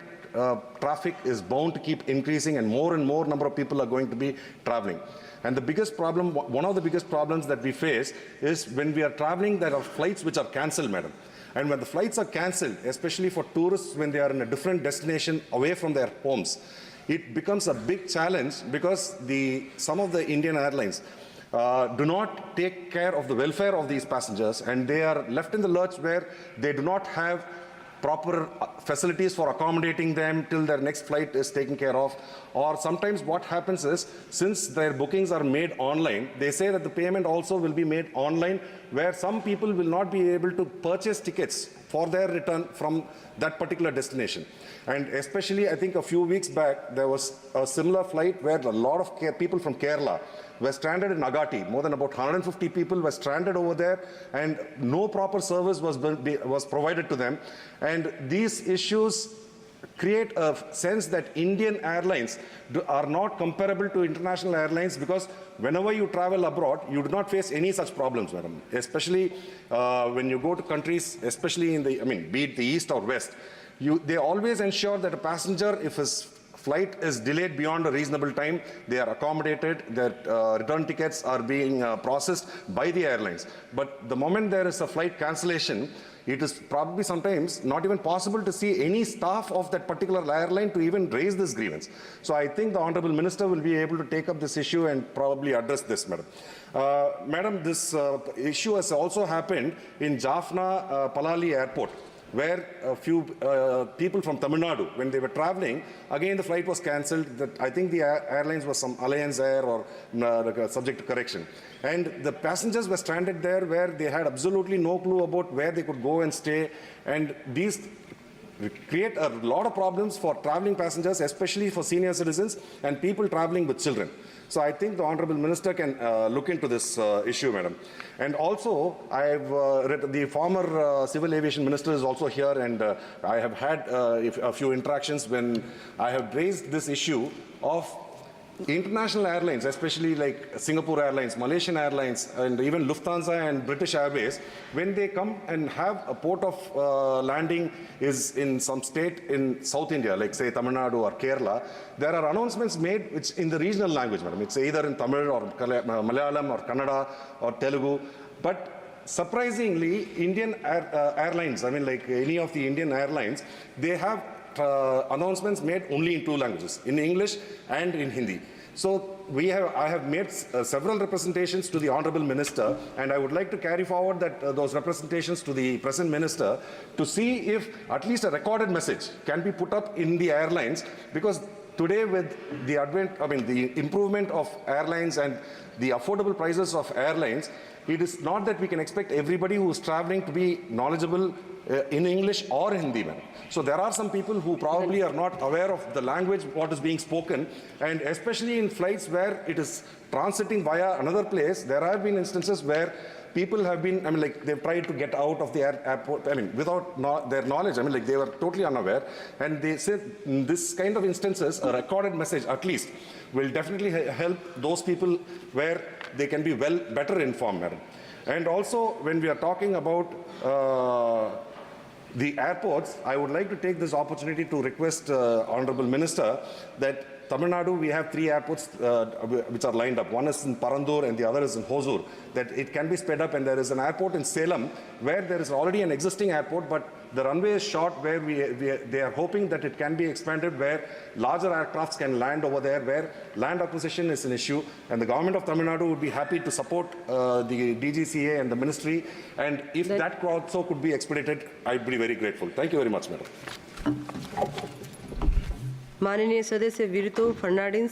traffic is bound to keep increasing, and more number of people are going to be traveling. And the biggest problem, one of the biggest problems that we face is when we are traveling, there are flights which are cancelled, madam. And when the flights are cancelled, especially for tourists when they are in a different destination away from their homes, it becomes a big challenge, because some of the Indian airlines do not take care of the welfare of these passengers, and they are left in the lurch where they do not have proper facilities for accommodating them till their next flight is taken care of. Or sometimes what happens is, since their bookings are made online, they say that the payment also will be made online, where some people will not be able to purchase tickets for their return from that particular destination. And especially, I think a few weeks back, there was a similar flight where a lot of people from Kerala were stranded in Agatti. More than about 150 people were stranded over there, and no proper service was provided to them. And these issues create a sense that Indian airlines are not comparable to international airlines, because whenever you travel abroad, you do not face any such problems, madam. Especially when you go to countries, especially in the, be it the east or west, they always ensure that a passenger, if his flight is delayed beyond a reasonable time, they are accommodated, their return tickets are being processed by the airlines. But the moment there is a flight cancellation, it is probably sometimes not even possible to see any staff of that particular airline to even raise this grievance. So I think the Honorable Minister will be able to take up this issue and probably address this, madam. Madam, this issue has also happened in Jaffna Palali Airport, where a few people from Tamil Nadu, when they were traveling, again the flight was cancelled. I think the airlines was some Alliance Air or subject to correction. And the passengers were stranded there where they had absolutely no clue about where they could go and stay. And these create a lot of problems for traveling passengers, especially for senior citizens and people traveling with children. So I think the Honorable Minister can look into this issue, Madam. And also, I've read the former Civil Aviation Minister is also here, and I have had a few interactions when I have raised this issue of international airlines, especially like Singapore Airlines, Malaysian Airlines, and even Lufthansa and British Airways, when they come and have a port of landing is in some state in South India, like say Tamil Nadu or Kerala, there are announcements made which in the regional language, madam. It's either in Tamil or Malayalam or Kannada or Telugu, but surprisingly, Indian airlines, I mean like any of the Indian airlines, they have announcements made only in two languages, in English and in Hindi. So I have made several representations to the Honorable Minister, and I would like to carry forward those representations to the present Minister to see if at least a recorded message can be put up in the airlines, because today with the the improvement of airlines and the affordable prices of airlines, it is not that we can expect everybody who is traveling to be knowledgeable in English or Hindi, man. So there are some people who probably are not aware of the language, what is being spoken, and especially in flights where it is transiting via another place, there have been instances where people have been, they've tried to get out of the airport, without their knowledge, like they were totally unaware, and they said in this kind of instances, a recorded message at least will definitely help those people where they can be better informed, madam. And also, when we are talking about the airports, I would like to take this opportunity to request Honorable Minister that Tamil Nadu, we have 3 airports which are lined up. One is in Parandur and the other is in Hosur. That it can be sped up, and there is an airport in Salem where there is already an existing airport, but the runway is short, where they are hoping that it can be expanded, where larger aircrafts can land over there, where land acquisition is an issue, and the government of Tamil Nadu would be happy to support the DGCA and the ministry, and if that also could be expedited, I'd be very grateful. Thank you very much, madam. माननीय सदस्य वीरतो Fernandes.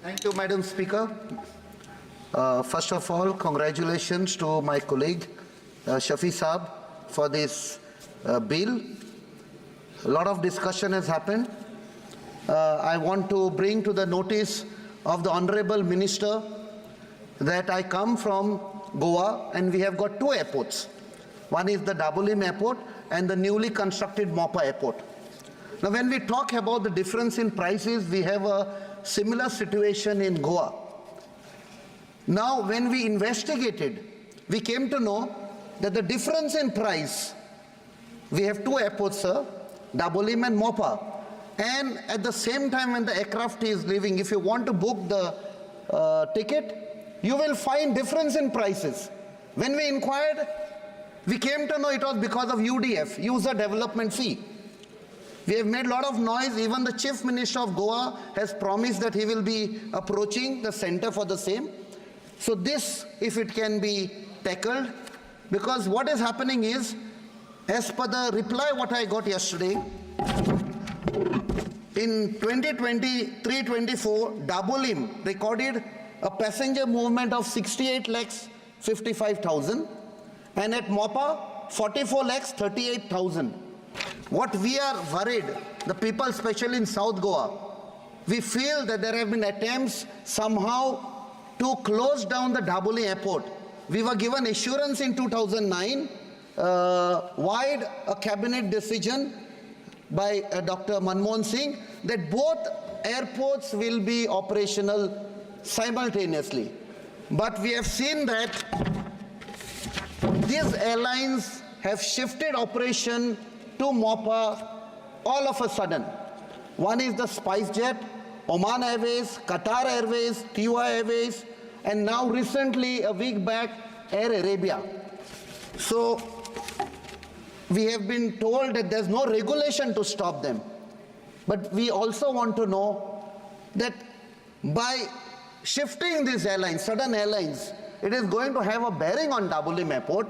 Thank you, Madam Speaker. First of all, congratulations to my colleague Shafi Saab for this bill. A lot of discussion has happened. I want to bring to the notice of the Honorable Minister that I come from Goa, and we have got 2 airports. One is the Dabolim Airport and the newly constructed Mopa Airport. Now, when we talk about the difference in prices, we have a similar situation in Goa. Now, when we investigated, we came to know that the difference in price, we have 2 airports, sir, Dabolim and Mopa. And at the same time, when the aircraft is leaving, if you want to book the ticket, you will find difference in prices. When we inquired, we came to know it was because of UDF, User Development Fee. We have made a lot of noise. Even the Chief Minister of Goa has promised that he will be approaching the center for the same. So this, if it can be tackled, because what is happening is, as per the reply what I got yesterday, in 2023-24, Dabolim recorded a passenger movement of 68 lakhs 55,000. And at Mopa, 44 lakhs 38,000. What we are worried, the people especially in South Goa, we feel that there have been attempts somehow to close down the Dabolim airport. We were given assurance in 2009, via a cabinet decision by Dr. Manmohan Singh, that both airports will be operational simultaneously. But we have seen that these airlines have shifted operation to Mopa all of a sudden. One is the SpiceJet, Oman Airways, Qatar Airways, Tiwa Airways, and now recently, a week back, Air Arabia. So we have been told that there's no regulation to stop them. But we also want to know that by shifting these airlines, sudden airlines, it is going to have a bearing on Dabolim Airport,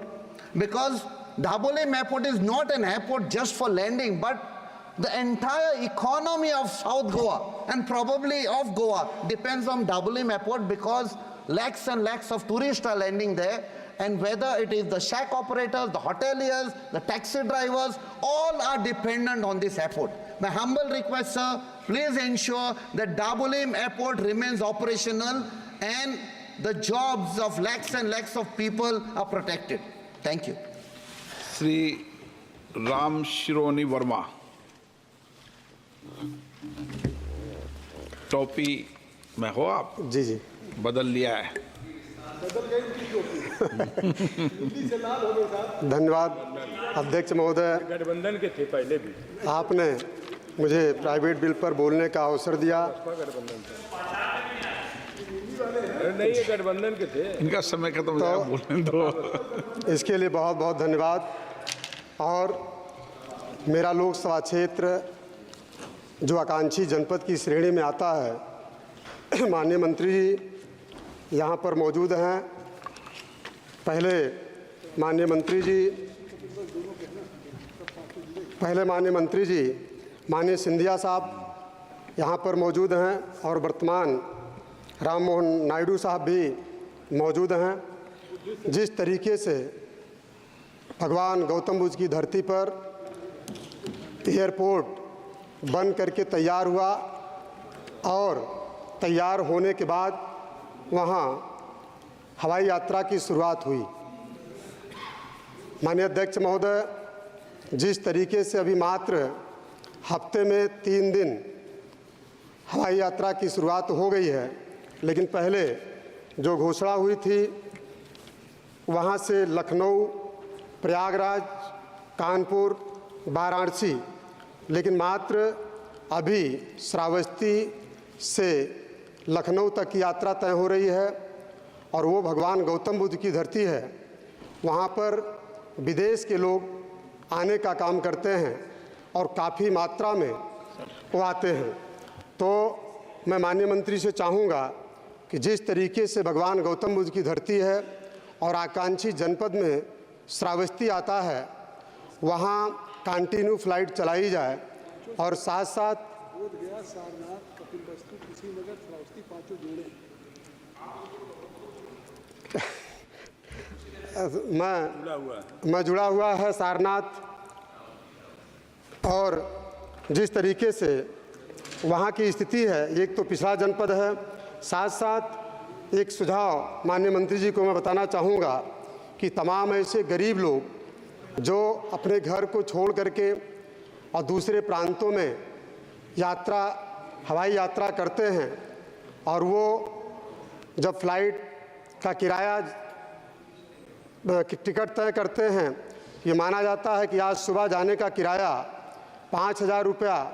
because Dabolim Airport is not an airport just for landing, but the entire economy of South Goa and probably of Goa depends on Dabolim Airport, because lakhs and lakhs of tourists are landing there, and whether it is the shack operators, the hoteliers, the taxi drivers, all are dependent on this airport. My humble request, sir, please ensure that Dabolim Airport remains operational and the jobs of lakhs and lakhs of people are protected. Thank you. Shri Ram शिरोनी Verma, टोपी में हो आप? जी जी, बदल लिया है। धन्यवाद अध्यक्ष महोदय। गठबंधन के थे पहले भी। आपने मुझे प्राइवेट बिल पर बोलने का अवसर दिया। नहीं, ये गठबंधन के थे। इनका समय खत्म हो जाएगा, बोलने दो। इसके लिए बहुत बहुत धन्यवाद। और मेरा लोकसभा क्षेत्र जो आकांक्षी जनपद की श्रेणी में आता है, माननीय मंत्री जी यहाँ पर मौजूद हैं। पहले माननीय मंत्री जी माननीय सिंधिया साहब यहाँ पर मौजूद हैं और वर्तमान राम मोहन नायडू साहब भी मौजूद हैं। जिस तरीके से भगवान गौतम बुद्ध की धरती पर एयरपोर्ट बन करके तैयार हुआ और तैयार होने के बाद वहाँ हवाई यात्रा की शुरुआत हुई। माननीय अध्यक्ष महोदय, जिस तरीके से अभी मात्र हफ्ते में 3 दिन हवाई यात्रा की शुरुआत हो गई है, लेकिन पहले जो घोषणा हुई थी वहाँ से लखनऊ, प्रयागराज, कानपुर, वाराणसी, लेकिन मात्र अभी श्रावस्ती से लखनऊ तक की यात्रा तय हो रही है और वो भगवान गौतम बुद्ध की धरती है। वहाँ पर विदेश के लोग आने का काम करते हैं और काफ़ी मात्रा में वो आते हैं। तो मैं माननीय मंत्री से चाहूँगा कि जिस तरीके से भगवान गौतम बुद्ध की धरती है और आकांक्षी जनपद में श्रावस्ती आता है, वहाँ कंटिन्यू फ्लाइट चलाई जाए और साथ साथ मैं जुड़ा हुआ है सारनाथ। और जिस तरीके से वहाँ की स्थिति है, एक तो पिछड़ा जनपद है, साथ साथ एक सुझाव माननीय मंत्री जी को मैं बताना चाहूँगा कि तमाम ऐसे गरीब लोग जो अपने घर को छोड़ करके और दूसरे प्रांतों में हवाई यात्रा करते हैं और वो जब फ्लाइट का किराया टिकट तय करते हैं, ये माना जाता है कि आज सुबह जाने का किराया 5,000 रुपया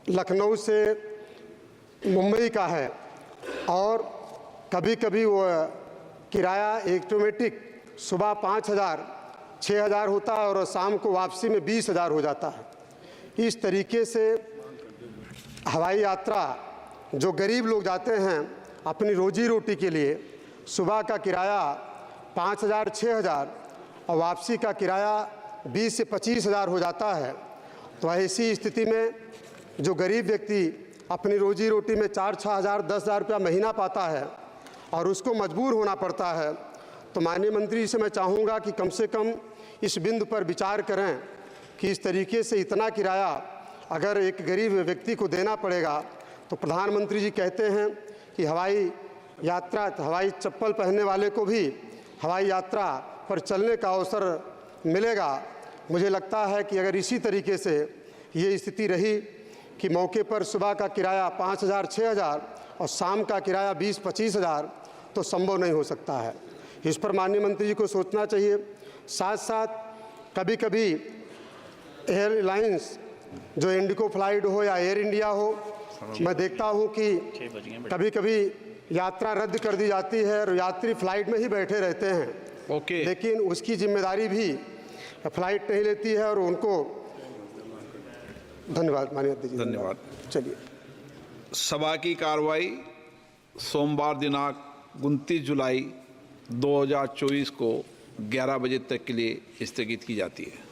लखनऊ से मुंबई का है और कभी कभी वो किराया ऑटोमेटिक सुबह 5,000 6,000 होता है और शाम को वापसी में 20,000 हो जाता है। इस तरीके से हवाई यात्रा जो गरीब लोग जाते हैं अपनी रोजी रोटी के लिए, सुबह का किराया 5,000 6,000 और वापसी का किराया 20 से 25,000 हो जाता है। तो ऐसी स्थिति में जो गरीब व्यक्ति अपनी रोजी रोटी में 4-6 हज़ार 10,000 रुपया महीना पाता है और उसको मजबूर होना पड़ता है, तो माननीय मंत्री से मैं चाहूँगा कि कम से कम इस बिंदु पर विचार करें कि इस तरीके से इतना किराया अगर एक गरीब व्यक्ति को देना पड़ेगा, तो प्रधानमंत्री जी कहते हैं कि हवाई चप्पल पहनने वाले को भी हवाई यात्रा पर चलने का अवसर मिलेगा। मुझे लगता है कि अगर इसी तरीके से ये स्थिति रही कि मौके पर सुबह का किराया 5,000 6,000 और शाम का किराया 20-25,000, तो संभव नहीं हो सकता है। इस पर माननीय मंत्री जी को सोचना चाहिए। साथ साथ कभी कभी एयरलाइंस जो इंडिगो फ्लाइट हो या एयर इंडिया हो, मैं देखता हूं कि कभी कभी यात्रा रद्द कर दी जाती है और यात्री फ्लाइट में ही बैठे रहते हैं। लेकिन उसकी जिम्मेदारी भी फ्लाइट नहीं लेती है और उनको धन्यवाद माननीय अध्यक्ष जी। धन्यवाद। चलिए, सभा की कार्रवाई सोमवार दिनांक 29 जुलाई 2024 को 11 बजे तक के लिए स्थगित की जाती है।